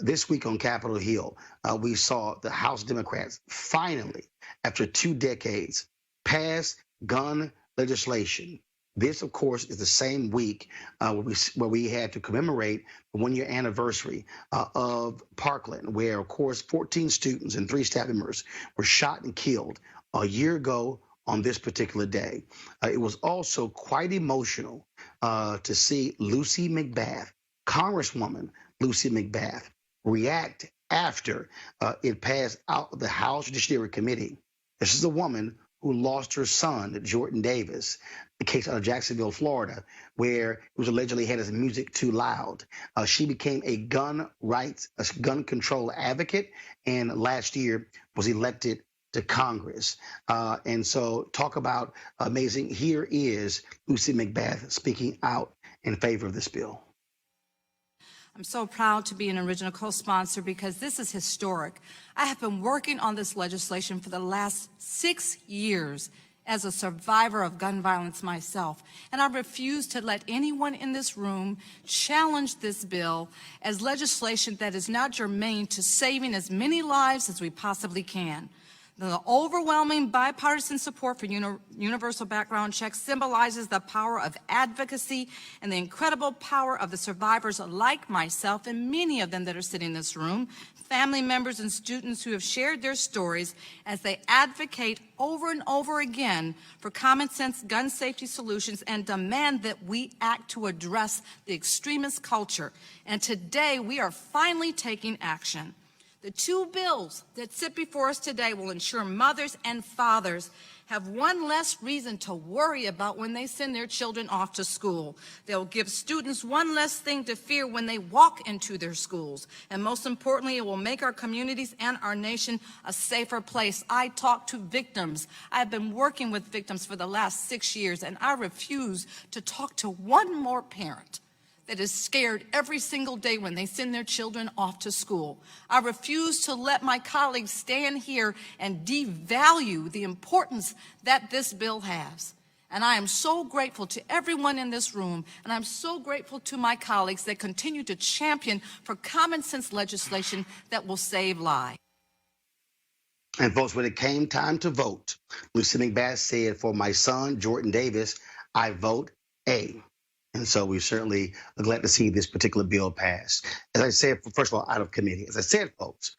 This week on Capitol Hill, we saw the House Democrats finally, after 2 decades, pass gun legislation. This, of course, is the same week where we had to commemorate the 1-year anniversary of Parkland, where, of course, 14 students and 3 staff members were shot and killed a year ago on this particular day. It was also quite emotional to see Lucy McBath, Congresswoman Lucy McBath, react after it passed out of the House Judiciary Committee. This is a woman who lost her son, Jordan Davis, the case out of Jacksonville, Florida, where it was allegedly had his music too loud. She became a gun control advocate, and last year was elected to Congress. And so talk about amazing. Here is Lucy McBath speaking out in favor of this bill. I'm so proud to be an original co-sponsor because this is historic. I have been working on this legislation for the last 6 years as a survivor of gun violence myself, and I refuse to let anyone in this room challenge this bill as legislation that is not germane to saving as many lives as we possibly can. The overwhelming bipartisan support for universal background checks symbolizes the power of advocacy and the incredible power of the survivors like myself and many of them that are sitting in this room, family members and students who have shared their stories as they advocate over and over again for common sense gun safety solutions and demand that we act to address the extremist culture. And today we are finally taking action. The 2 bills that sit before us today will ensure mothers and fathers have one less reason to worry about when they send their children off to school. They'll give students one less thing to fear when they walk into their schools. And most importantly, it will make our communities and our nation a safer place. I talk to victims. I've been working with victims for the last 6 years, and I refuse to talk to one more parent that is scared every single day when they send their children off to school. I refuse to let my colleagues stand here and devalue the importance that this bill has. And I am so grateful to everyone in this room, and I'm so grateful to my colleagues that continue to champion for common sense legislation that will save lives. And folks, when it came time to vote, Lieutenant Bass said, for my son, Jordan Davis, I vote A. And so we're certainly glad to see this particular bill pass. As I said, first of all, out of committee. As I said, folks,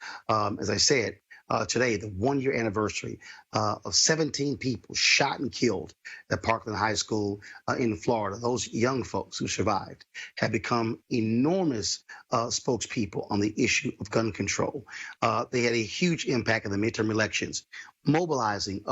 today, the 1-year anniversary of 17 people shot and killed at Parkland High School in Florida. Those young folks who survived have become enormous spokespeople on the issue of gun control. They had a huge impact in the midterm elections, mobilizing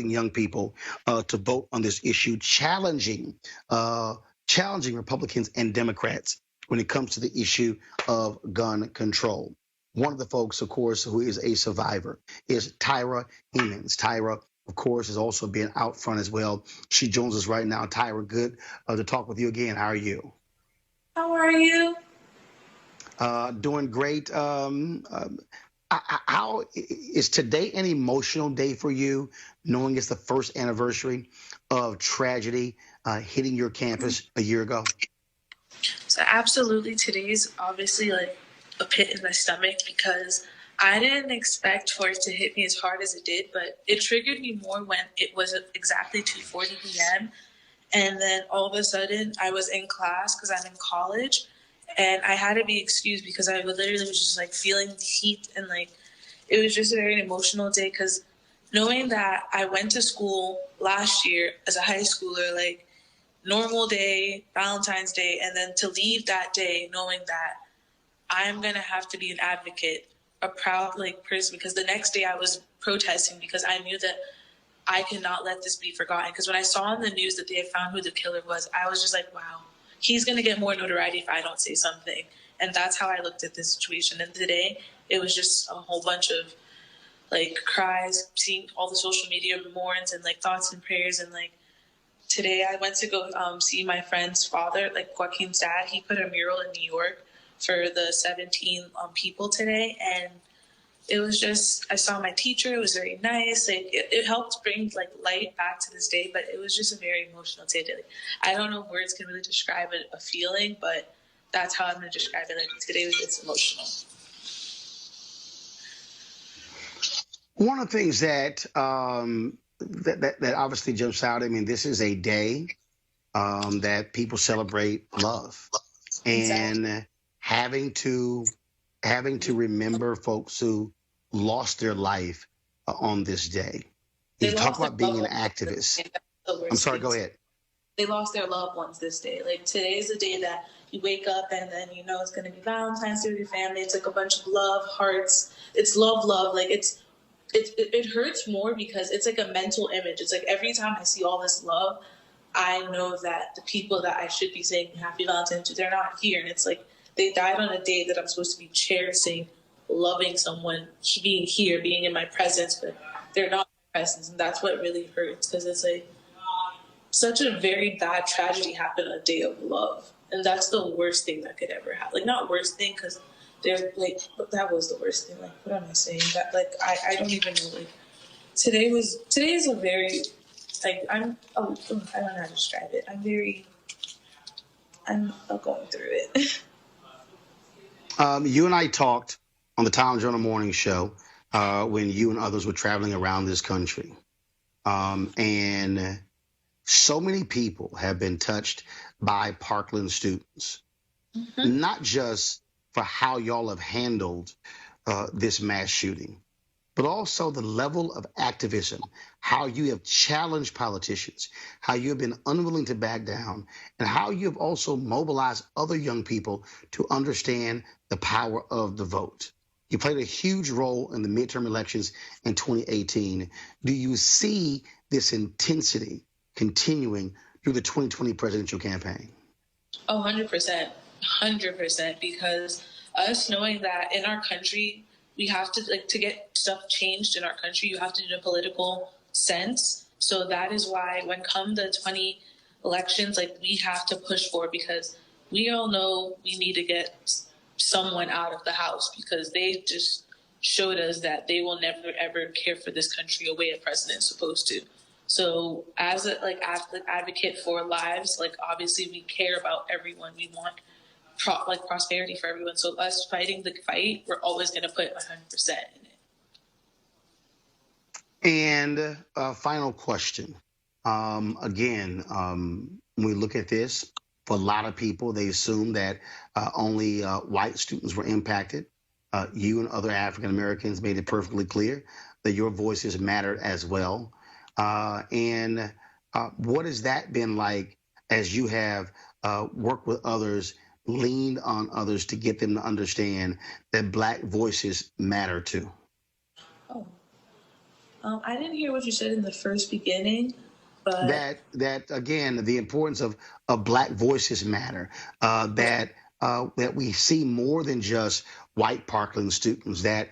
young people to vote on this issue, challenging Republicans and Democrats when it comes to the issue of gun control. One of the folks, of course, who is a survivor is Tyra Hemans. Tyra, of course, has also been out front as well. She joins us right now. Tyra, good to talk with you again. How are you? How are you? Doing great. How is today an emotional day for you, knowing it's the first anniversary of tragedy hitting your campus a year ago? So absolutely, today's obviously like a pit in my stomach because I didn't expect for it to hit me as hard as it did, but it triggered me more when it was exactly 2:40 p.m. And then all of a sudden I was in class because I'm in college. And I had to be excused because I literally was just like feeling the heat, and like it was just a very emotional day because knowing that I went to school last year as a high schooler, like normal day, Valentine's Day, and then to leave that day knowing that I'm going to have to be an advocate, a proud like person, because the next day I was protesting because I knew that I cannot let this be forgotten. Because when I saw in the news that they had found who the killer was, I was just like, wow. He's going to get more notoriety if I don't say something. And that's how I looked at this situation. And today, it was just a whole bunch of, like, cries, seeing all the social media mourns and, like, thoughts and prayers. And, like, today I went to go see my friend's father, like, Joaquin's dad. He put a mural in New York for the 17 people today. And it was just, I saw my teacher. It was very nice. Like it helped bring like light back to this day, but it was just a very emotional day. I don't know if words can really describe a feeling, but that's how I'm going to describe it. Like today was just emotional. One of the things that that obviously jumps out, I mean, this is a day that people celebrate love, and having to remember folks who lost their life on this day. You talk about being an activist. I'm sorry, go ahead. They lost their loved ones this day. Like today is the day that you wake up and then you know it's going to be Valentine's Day with your family. It's like a bunch of love, hearts. It's love. Like it hurts more because it's like a mental image. It's like every time I see all this love, I know that the people that I should be saying Happy Valentine's to, they're not here. And it's like they died on a day that I'm supposed to be cherishing, loving someone, being here, being in my presence, but they're not in my presence. And that's what really hurts because it's like such a very bad tragedy happened on a day of love. And that's the worst thing that could ever happen. Like, not worst thing because they're like, but that was the worst thing. Like, what am I saying? That, like, I don't even know. Like, today is a very, like, I don't know how to describe it. I'm going through it. You and I talked on the Tom Joyner Morning Show when you and others were traveling around this country. And so many people have been touched by Parkland students, not just for how y'all have handled this mass shooting, but also the level of activism, how you have challenged politicians, how you have been unwilling to back down, and how you have also mobilized other young people to understand the power of the vote. You played a huge role in the midterm elections in 2018. Do you see this intensity continuing through the 2020 presidential campaign? Oh, 100%. 100%. Because us knowing that in our country, we have to, like, to get stuff changed in our country, you have to do a political sense. So that is why when come the 20 elections, like, we have to push for, because we all know we need to get someone out of the House, because they just showed us that they will never ever care for this country the way a president's supposed to. So as a advocate for lives, like, obviously we care about everyone. We want prosperity for everyone. So us fighting the fight, we're always going to put 100% in it. And final question. Again, when we look at this, for a lot of people, they assume that only white students were impacted. You and other African Americans made it perfectly clear that your voices mattered as well. And what has that been like as you have worked with others, leaned on others to get them to understand that Black voices matter too? Oh, I didn't hear what you said in the first beginning. But that again, the importance of Black voices matter. That we see more than just white Parkland students. That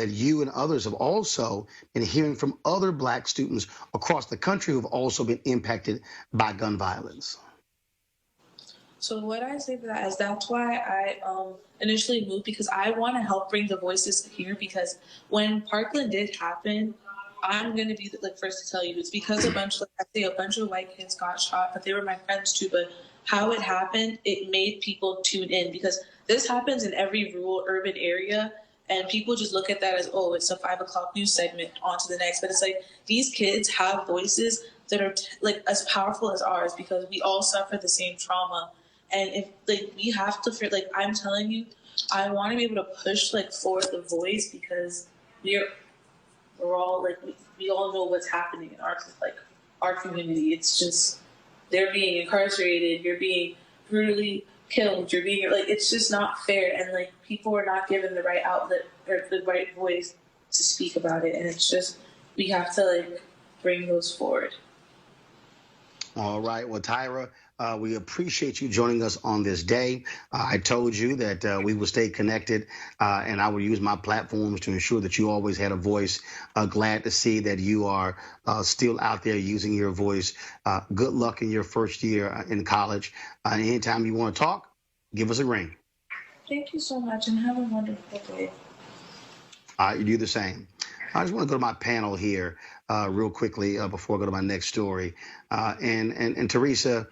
you and others have also been hearing from other Black students across the country who have also been impacted by gun violence. So what I say to that is that's why I initially moved, because I want to help bring the voices here. Because when Parkland did happen, I'm going to be the first to tell you, it's because a bunch of white kids got shot, but they were my friends too. But how it happened, it made people tune in, because this happens in every rural urban area. And people just look at that as, oh, it's a 5 o'clock news segment, on to the next. But it's like, these kids have voices that are like as powerful as ours, because we all suffer the same trauma. And if we have to, I'm telling you, I want to be able to push forward the voice, because we're all we all know what's happening in our community. It's just, they're being incarcerated, you're being brutally killed, you're being it's just not fair, and people are not given the right outlet or the right voice to speak about it. And it's just, we have to bring those forward. All right. Well, Tyra, we appreciate you joining us on this day. I told you that we will stay connected, and I will use my platforms to ensure that you always had a voice. Glad to see that you are still out there using your voice. Good luck in your first year in college. Anytime you want to talk, give us a ring. Thank you so much, and have a wonderful day. You do the same. I just want to go to my panel here real quickly before I go to my next story. And Teresa,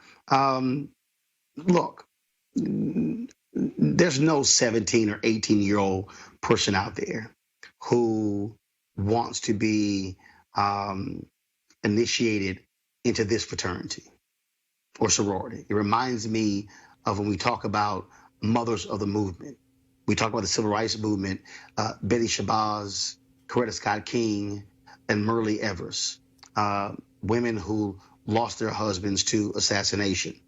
look, there's no 17 or 18-year-old person out there who wants to be initiated into this fraternity or sorority. It reminds me of when we talk about mothers of the movement. We talk about the civil rights movement, Betty Shabazz, Coretta Scott King, and Myrlie Evers, women who lost their husbands to assassination.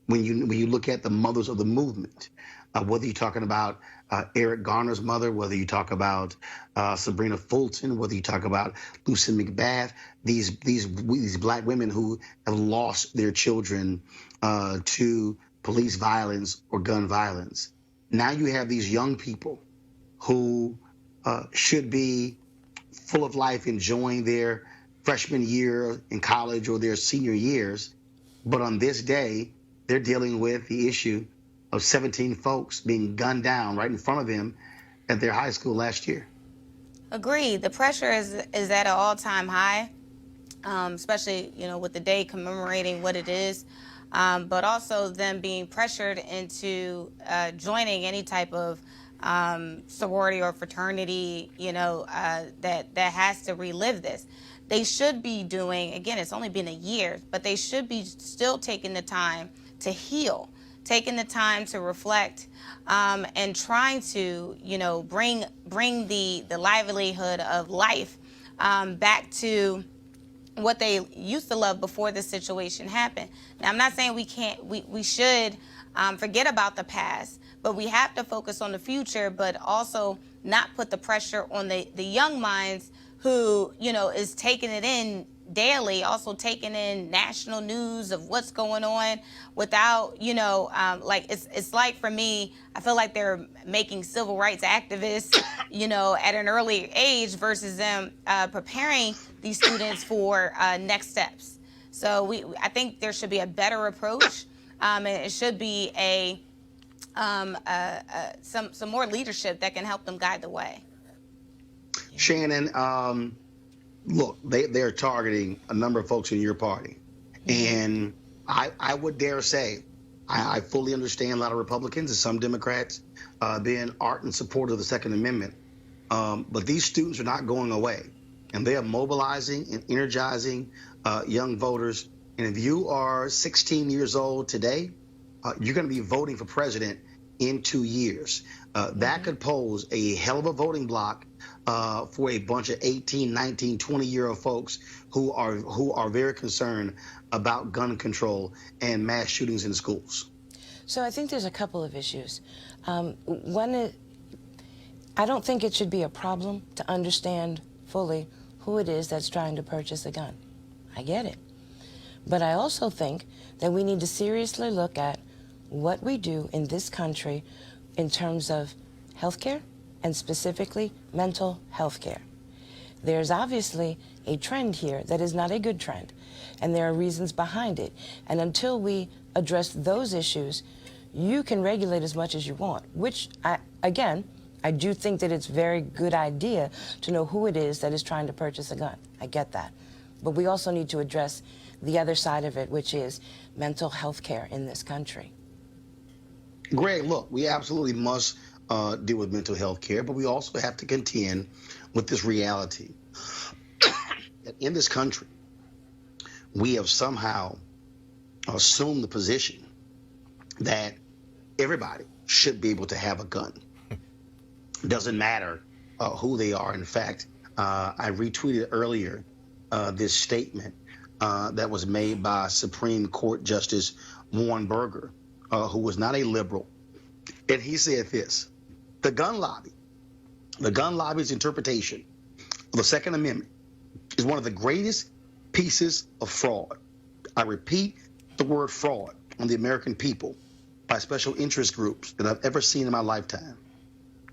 When you look at the mothers of the movement, whether you're talking about Eric Garner's mother, whether you talk about Sabrina Fulton, whether you talk about Lucy McBath, these Black women who have lost their children to police violence or gun violence. Now you have these young people who should be full of life, enjoying their freshman year in college or their senior years. But on this day, they're dealing with the issue of 17 folks being gunned down right in front of them at their high school last year. Agreed. The pressure is at an all-time high, especially, with the day commemorating what it is, but also them being pressured into joining any type of sorority or fraternity, that has to relive this. They should be doing, again, it's only been a year, but they should be still taking the time to heal, taking the time to reflect, and trying to, bring the livelihood of life back to what they used to love before this situation happened. Now, I'm not saying we should forget about the past, but we have to focus on the future, but also not put the pressure on the young minds who, is taking it in daily, also taking in national news of what's going on without, it's like, for me, I feel like they're making civil rights activists, at an early age versus them preparing these students for next steps. So I think there should be a better approach, and it should be some more leadership that can help them guide the way. Shannon, look, they're targeting a number of folks in your party. And I would dare say, I fully understand a lot of Republicans and some Democrats being ardent supporters of the Second Amendment. But these students are not going away. And they are mobilizing and energizing young voters. And if you are 16 years old today, you're going to be voting for president in 2 years. That could pose a hell of a voting block for a bunch of 18, 19, 20-year-old folks who are very concerned about gun control and mass shootings in schools. So I think there's a couple of issues. One is, I don't think it should be a problem to understand fully who it is that's trying to purchase a gun. I get it. But I also think that we need to seriously look at what we do in this country in terms of healthcare, and specifically mental health care. There's obviously a trend here that is not a good trend, and there are reasons behind it. And until we address those issues, you can regulate as much as you want, which, I do think that it's a very good idea to know who it is that is trying to purchase a gun. I get that. But we also need to address the other side of it, which is mental health care in this country. Greg, look, we absolutely must deal with mental health care, but we also have to contend with this reality that in this country, we have somehow assumed the position that everybody should be able to have a gun. Doesn't matter who they are. In fact, I retweeted earlier this statement that was made by Supreme Court Justice Warren Burger, who was not a liberal. And he said this: the gun lobby's interpretation of the Second Amendment is one of the greatest pieces of fraud. I repeat the word fraud on the American people by special interest groups that I've ever seen in my lifetime.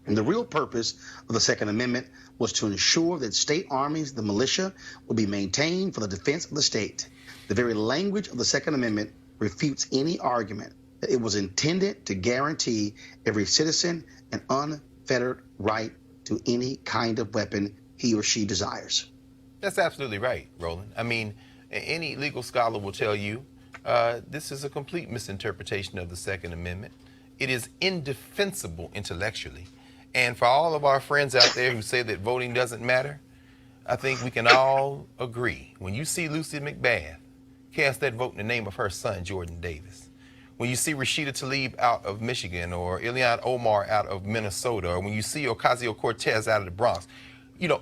And the real purpose of the Second Amendment was to ensure that state armies, the militia, would be maintained for the defense of the state. The very language of the Second Amendment refutes any argument that it was intended to guarantee every citizen an unfettered right to any kind of weapon he or she desires. That's absolutely right, Roland. I mean, any legal scholar will tell you this is a complete misinterpretation of the Second Amendment. It is indefensible intellectually. And for all of our friends out there who say that voting doesn't matter, I think we can all agree. When you see Lucy McBath cast that vote in the name of her son, Jordan Davis, when you see Rashida Tlaib out of Michigan, or Ilhan Omar out of Minnesota, or when you see Ocasio-Cortez out of the Bronx,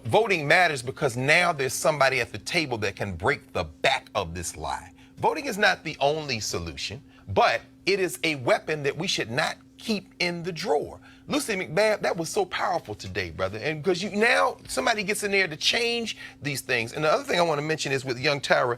voting matters because now there's somebody at the table that can break the back of this lie. Voting is not the only solution, but it is a weapon that we should not keep in the drawer. Lucy McBath, that was so powerful today, brother. And because now somebody gets in there to change these things. And the other thing I want to mention is with young Tyra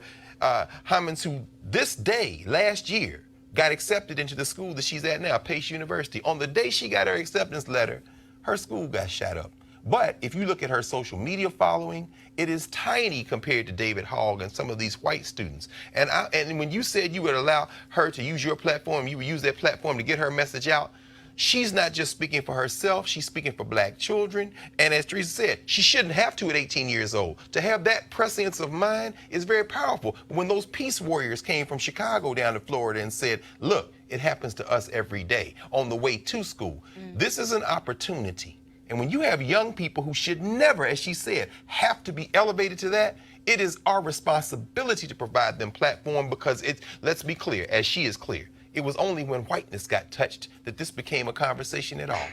Hammonds, who this day, last year, got accepted into the school that she's at now, Pace University. On the day she got her acceptance letter, her school got shot up. But if you look at her social media following, it is tiny compared to David Hogg and some of these white students. And when you said you would allow her to use your platform, you would use that platform to get her message out, she's not just speaking for herself, she's speaking for black children. And as Teresa said, she shouldn't have to at 18 years old. To have that prescience of mind is very powerful. When those peace warriors came from Chicago down to Florida and said, look, it happens to us every day on the way to school. This is an opportunity. And when you have young people who should never, as she said, have to be elevated to that, it is our responsibility to provide them platform because let's be clear, as she is clear, it was only when whiteness got touched that this became a conversation at all.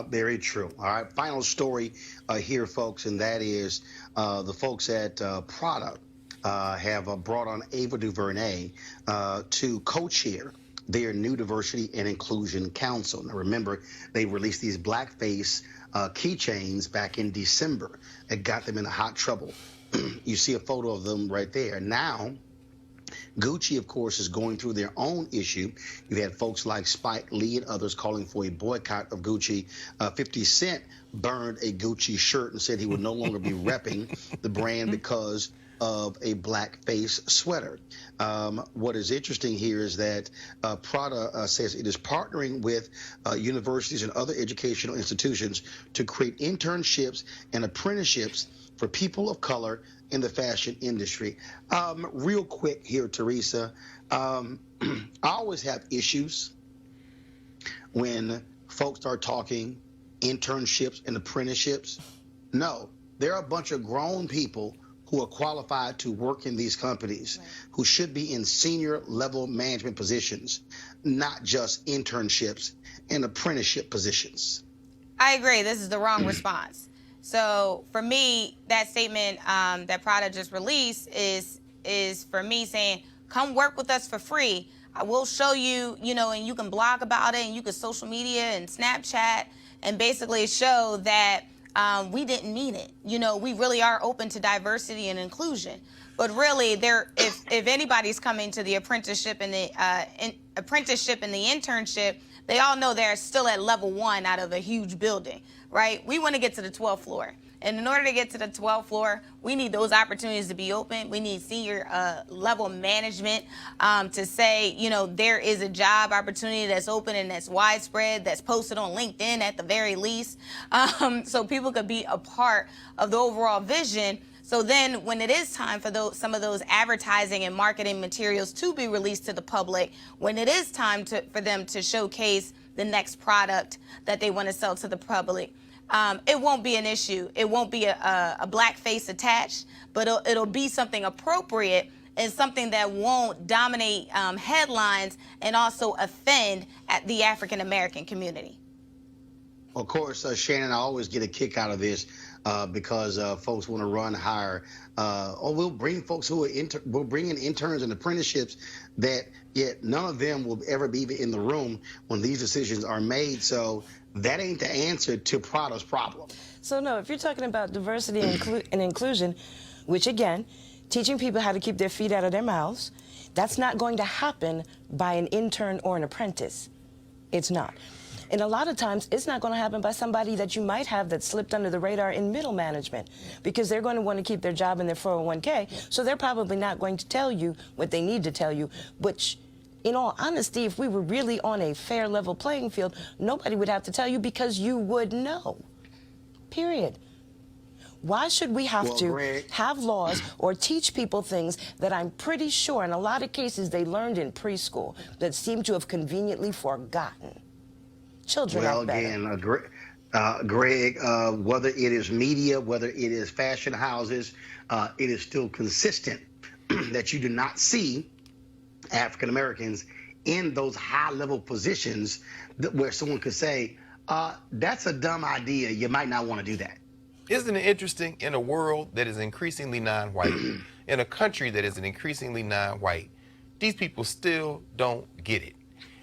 Very true. All right, final story here, folks, and that is the folks at Prada have brought on Ava DuVernay to co-chair their new Diversity and Inclusion Council. Now, remember, they released these blackface keychains back in December that got them into hot trouble. You see a photo of them right there. Now, Gucci, of course, is going through their own issue. You've had folks like Spike Lee and others calling for a boycott of Gucci. 50 Cent burned a Gucci shirt and said he would no longer be repping the brand because of a blackface sweater. What is interesting here is that Prada says it is partnering with universities and other educational institutions to create internships and apprenticeships for people of color in the fashion industry. Real quick here, Teresa, I always have issues when folks start talking internships and apprenticeships. No, there are a bunch of grown people who are qualified to work in these companies, who should be in senior level management positions, not just internships and apprenticeship positions. I agree. This is the wrong response. So for me, that statement that Prada just released is for me saying, come work with us for free. I will show you, and you can blog about it, and you can social media and Snapchat, and basically show that we didn't mean it. We really are open to diversity and inclusion. But really, if anybody's coming to the apprenticeship and the internship, they all know they're still at level 1 out of a huge building, right? We want to get to the 12th floor. And in order to get to the 12th floor, we need those opportunities to be open. We need senior level management to say, there is a job opportunity that's open and that's widespread, that's posted on LinkedIn at the very least, so people could be a part of the overall vision. So then when it is time for some of those advertising and marketing materials to be released to the public, when it is time for them to showcase the next product that they want to sell to the public, it won't be an issue. It won't be a black face attached, but it'll be something appropriate and something that won't dominate headlines and also offend at the African American community. Of course, Shannon, I always get a kick out of this because folks want to run higher. We'll bring folks who are we'll bring in interns and apprenticeships that yet none of them will ever be in the room when these decisions are made. So that ain't the answer to Prada's problem. So no, if you're talking about diversity and inclusion, which again, teaching people how to keep their feet out of their mouths, that's not going to happen by an intern or an apprentice. It's not. And a lot of times, it's not going to happen by somebody that you might have that slipped under the radar in middle management, because they're going to want to keep their job in their 401k, so they're probably not going to tell you what they need to tell you, which, in all honesty, if we were really on a fair level playing field, nobody would have to tell you because you would know, period. Why should we have to have laws or teach people things that I'm pretty sure in a lot of cases they learned in preschool that seem to have conveniently forgotten? Children are better. Well, again, Greg, whether it is media, whether it is fashion houses, it is still consistent that you do not see African Americans in those high-level positions where someone could say, that's a dumb idea. You might not want to do that. Isn't it interesting, in a world that is increasingly non-white, in a country that is increasingly non-white, these people still don't get it.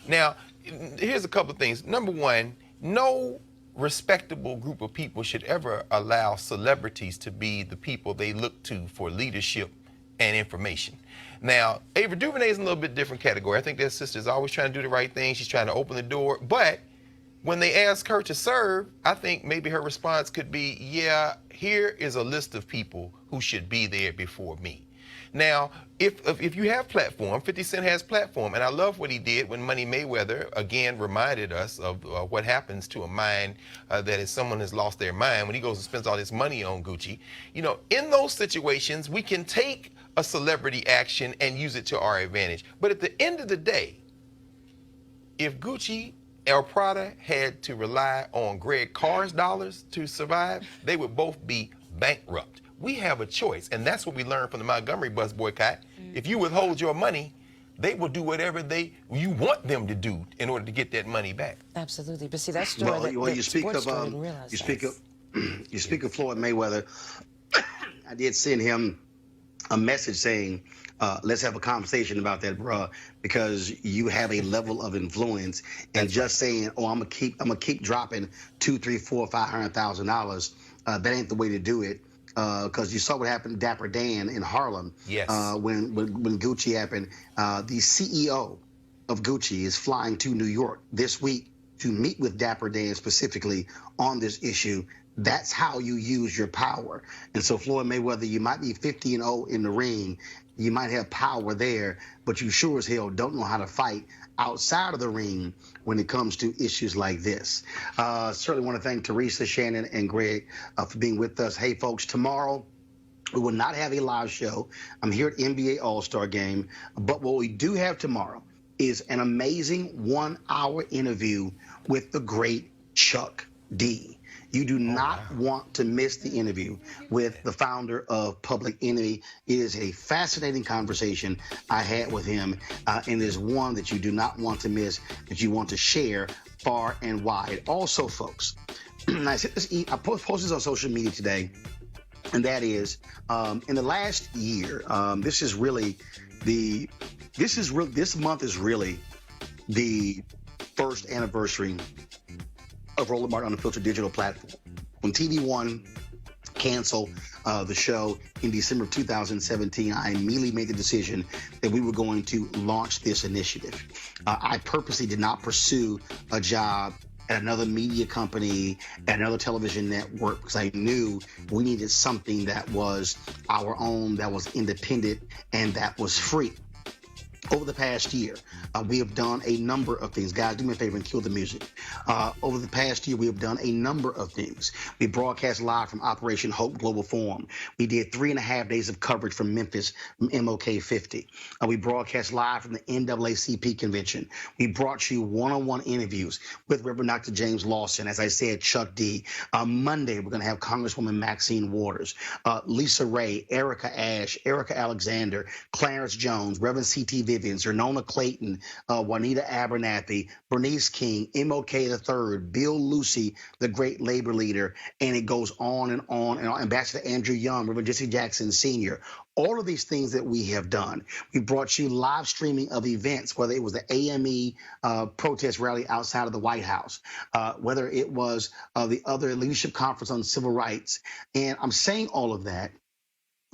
Now, here's a couple of things. Number one, no respectable group of people should ever allow celebrities to be the people they look to for leadership and information. Now, Ava DuVernay is in a little bit different category. I think that sister's always trying to do the right thing. She's trying to open the door. But when they ask her to serve, I think maybe her response could be, yeah, here is a list of people who should be there before me. Now, if you have platform, 50 Cent has platform, and I love what he did when Money Mayweather, again, reminded us of what happens to a mind that is someone has lost their mind when he goes and spends all this money on Gucci. In those situations, we can take a celebrity action and use it to our advantage. But at the end of the day, if Gucci or Prada had to rely on Greg Carr's dollars to survive, they would both be bankrupt. We have a choice, and that's what we learned from the Montgomery bus boycott. If you withhold your money, they will do whatever you want them to do in order to get that money back. Absolutely. But see, that story Well, you speak of didn't realize you that. speak of you speak of Floyd Mayweather. I did send him a message saying, let's have a conversation about that, bruh, because you have a level of influence, and just saying, oh, I'm gonna keep dropping $200,000, $300,000, $400,000, $500,000. That ain't the way to do it. Because you saw what happened to Dapper Dan in Harlem. Yes. When Gucci happened. The CEO of Gucci is flying to New York this week to meet with Dapper Dan specifically on this issue. That's how you use your power. And so Floyd Mayweather, you might be 50-0 in the ring. You might have power there, but you sure as hell don't know how to fight outside of the ring when it comes to issues like this. Certainly want to thank Teresa, Shannon, and Greg for being with us. Hey, folks, tomorrow we will not have a live show. I'm here at NBA All-Star Game, but what we do have tomorrow is an amazing 1-hour interview with the great Chuck D. You do not want to miss the interview with the founder of Public Enemy. It is a fascinating conversation I had with him, and it is one that you do not want to miss, that you want to share far and wide. Also, folks, I posted this on social media today, and that is, in the last year, this month is really the first anniversary of Roland Martin Unfiltered digital platform. When TV One canceled the show in December of 2017, I immediately made the decision that we were going to launch this initiative. I purposely did not pursue a job at another media company, at another television network, because I knew we needed something that was our own, that was independent, and that was free. Over the past year, we have done a number of things. Guys, do me a favor and kill the music. Over the past year, we have done a number of things. We broadcast live from Operation Hope Global Forum. We did 3.5 days of coverage from Memphis, from MLK 50. We broadcast live from the NAACP convention. We brought you one-on-one interviews with Reverend Dr. James Lawson. As I said, Chuck D. Monday, we're going to have Congresswoman Maxine Waters, Lisa Ray, Erica Ash, Erica Alexander, Clarence Jones, Reverend C.T. Vivian, Zernona Clayton, Juanita Abernathy, Bernice King, MLK III, Bill Lucy, the great labor leader, and it goes on and on and on. Ambassador Andrew Young, Reverend Jesse Jackson Sr., all of these things that we have done. We brought you live streaming of events, whether it was the AME protest rally outside of the White House, whether it was the other leadership conference on civil rights. And I'm saying all of that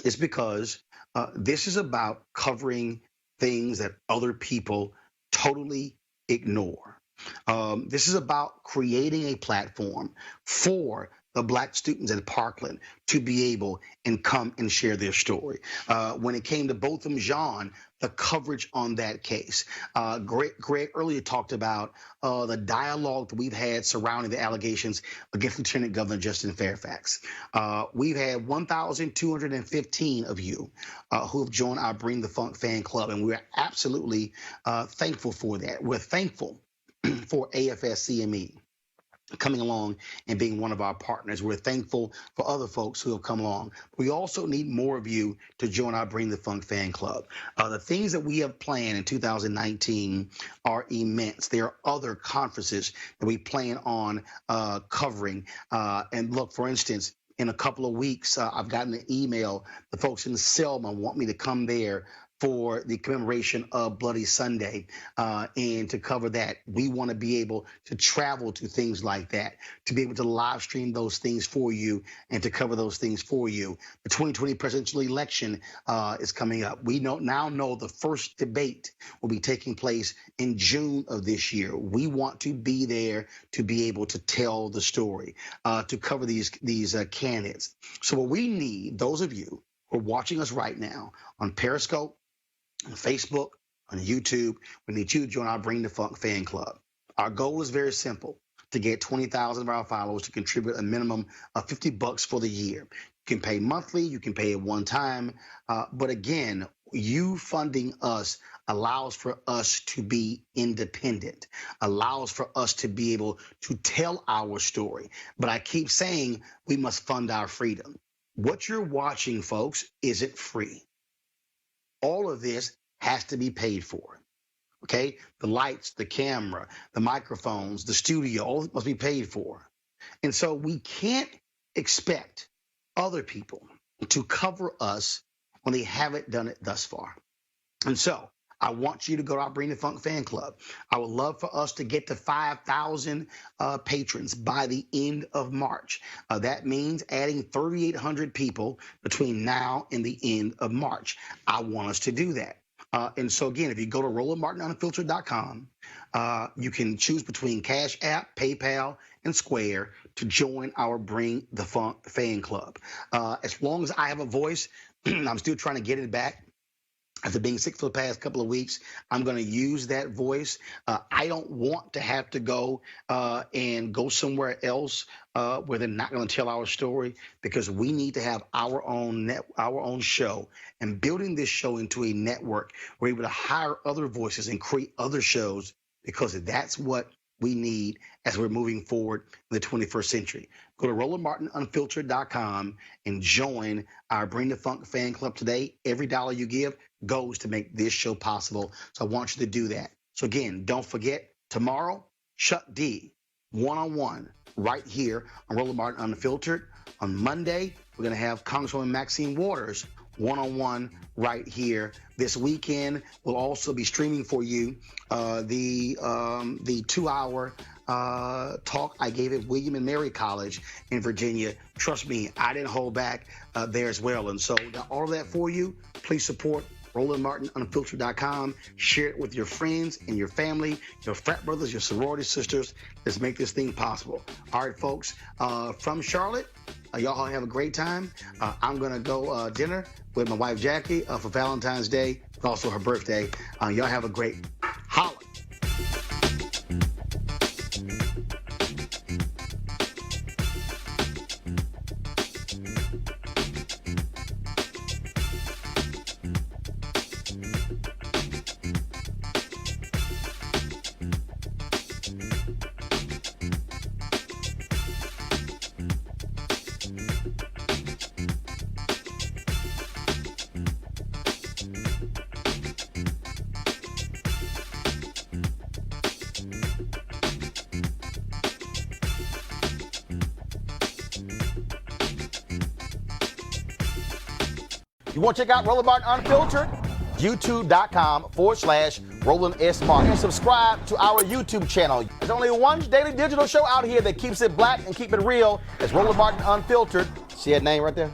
is because this is about covering things that other people totally ignore. This is about creating a platform for the Black students at Parkland to be able and come and share their story. When it came to Botham Jean, the coverage on that case. Greg earlier talked about the dialogue that we've had surrounding the allegations against Lieutenant Governor Justin Fairfax. We've had 1,215 of you who have joined our Bring the Funk fan club, and we're absolutely thankful for that. We're thankful for AFS-CME coming along and being one of our partners. We're thankful for other folks who have come along. We also need more of you to join our Bring the Funk fan club. The things that we have planned in 2019 are immense. There are other conferences that we plan on covering. And look, for instance, in a couple of weeks, I've gotten an email. The folks in Selma want me to come there for the commemoration of Bloody Sunday, and to cover that. We want to be able to travel to things like that, to be able to live stream those things for you and to cover those things for you. The 2020 presidential election is coming up. We now know the first debate will be taking place in June of this year. We want to be there to be able to tell the story, to cover these candidates. So what we need, those of you who are watching us right now on Periscope, on Facebook, on YouTube, we need you to join our Bring the Funk fan club. Our goal is very simple: to get 20,000 of our followers to contribute a minimum of $50 for the year. You can pay monthly, you can pay at one time, but again, you funding us allows for us to be independent, allows for us to be able to tell our story. But I keep saying we must fund our freedom. What you're watching, folks, isn't free. All of this has to be paid for. Okay? The lights, the camera, the microphones, the studio, all must be paid for. And so we can't expect other people to cover us when they haven't done it thus far. And so I want you to go to our Bring the Funk fan club. I would love for us to get to 5,000 patrons by the end of March. That means adding 3,800 people between now and the end of March. I want us to do that. And so, again, if you go to RolandMartinUnfiltered.com, you can choose between Cash App, PayPal, and Square to join our Bring the Funk fan club. As long as I have a voice, I'm still trying to get it back. After being sick for the past couple of weeks, I'm going to use that voice. I don't want to have to go and go somewhere else where they're not going to tell our story, because we need to have our own show. And building this show into a network, we're able to hire other voices and create other shows, because that's what we need as we're moving forward in the 21st century. Go to RolandMartinUnfiltered.com and join our Bring the Funk fan club today. Every dollar you give goes to make this show possible. So I want you to do that. So again, don't forget, tomorrow, Chuck D, one-on-one, right here on Roland Martin Unfiltered. On Monday, we're going to have Congresswoman Maxine Waters, one-on-one, right here. This weekend, we'll also be streaming for you the 2-hour talk I gave at William and Mary College in Virginia. Trust me, I didn't hold back there as well. And so all of that for you. Please support RolandMartinUnfiltered.com. Share it with your friends and your family, your frat brothers, your sorority sisters. Let's make this thing possible. All right, folks, from Charlotte, y'all have a great time. I'm going to go dinner with my wife, Jackie, for Valentine's Day, but also her birthday. Y'all have a great holiday. You want to check out Roland Martin Unfiltered? YouTube.com/Roland S. Martin. And subscribe to our YouTube channel. There's only one daily digital show out here that keeps it black and keep it real. It's Roland Martin Unfiltered. See that name right there?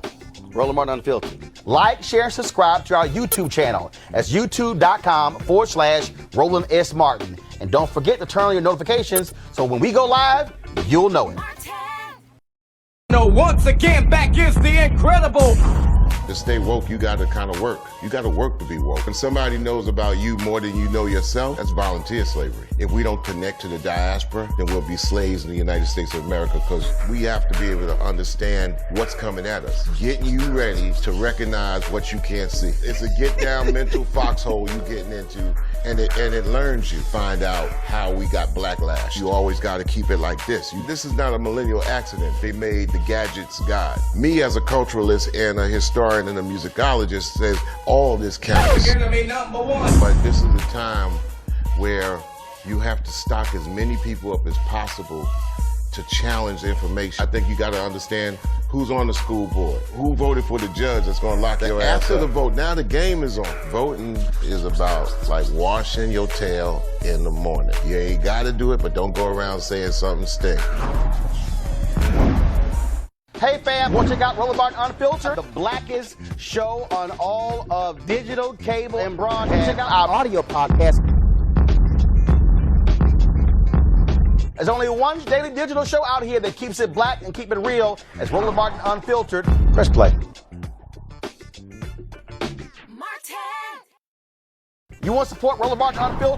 Roland Martin Unfiltered. Like, share, and subscribe to our YouTube channel. That's YouTube.com/Roland S. Martin. And don't forget to turn on your notifications so when we go live, you'll know it. Once again, back is the incredible. To stay woke, you got to kind of work. You got to work to be woke. When somebody knows about you more than you know yourself, that's volunteer slavery. If we don't connect to the diaspora, then we'll be slaves in the United States of America, because we have to be able to understand what's coming at us. Getting you ready to recognize what you can't see. It's a get down mental foxhole you getting into, and it learns you. Find out how we got backlash. You always got to keep it like this. This is not a millennial accident. They made the gadgets God. Me as a culturalist and a historian and a musicologist says all this counts. But this is a time where you have to stock as many people up as possible to challenge information. I think you got to understand who's on the school board, who voted for the judge that's going to lock your ass up. After the vote, now the game is on. Voting is about like washing your tail in the morning. You ain't got to do it, but don't go around saying something stink. Hey fam, want to check out Roland Martin Unfiltered, the blackest show on all of digital, cable, and broadcast. Check out our audio podcast. There's only one daily digital show out here that keeps it black and keep it real. It's Roland Martin Unfiltered. Press play. You want to support Roland Martin Unfiltered?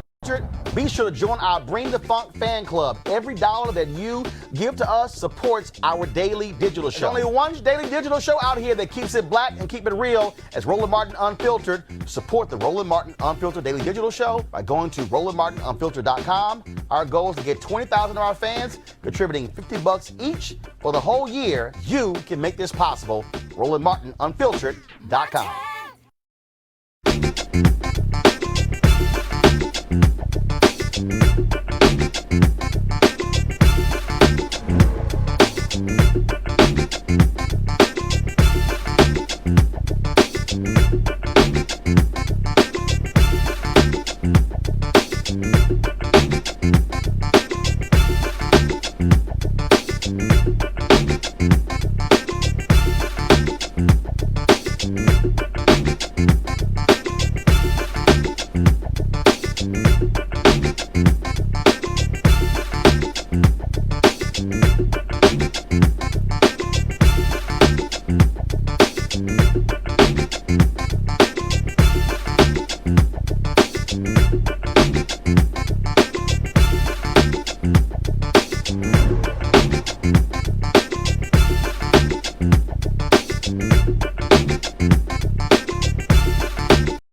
Be sure to join our Bring the Funk fan club. Every dollar that you give to us supports our daily digital show. There's only one daily digital show out here that keeps it black and keep it real. It's Roland Martin Unfiltered. Support the Roland Martin Unfiltered daily digital show by going to RolandMartinUnfiltered.com. Our goal is to get 20,000 of our fans contributing $50 each for the whole year. You can make this possible. RolandMartinUnfiltered.com.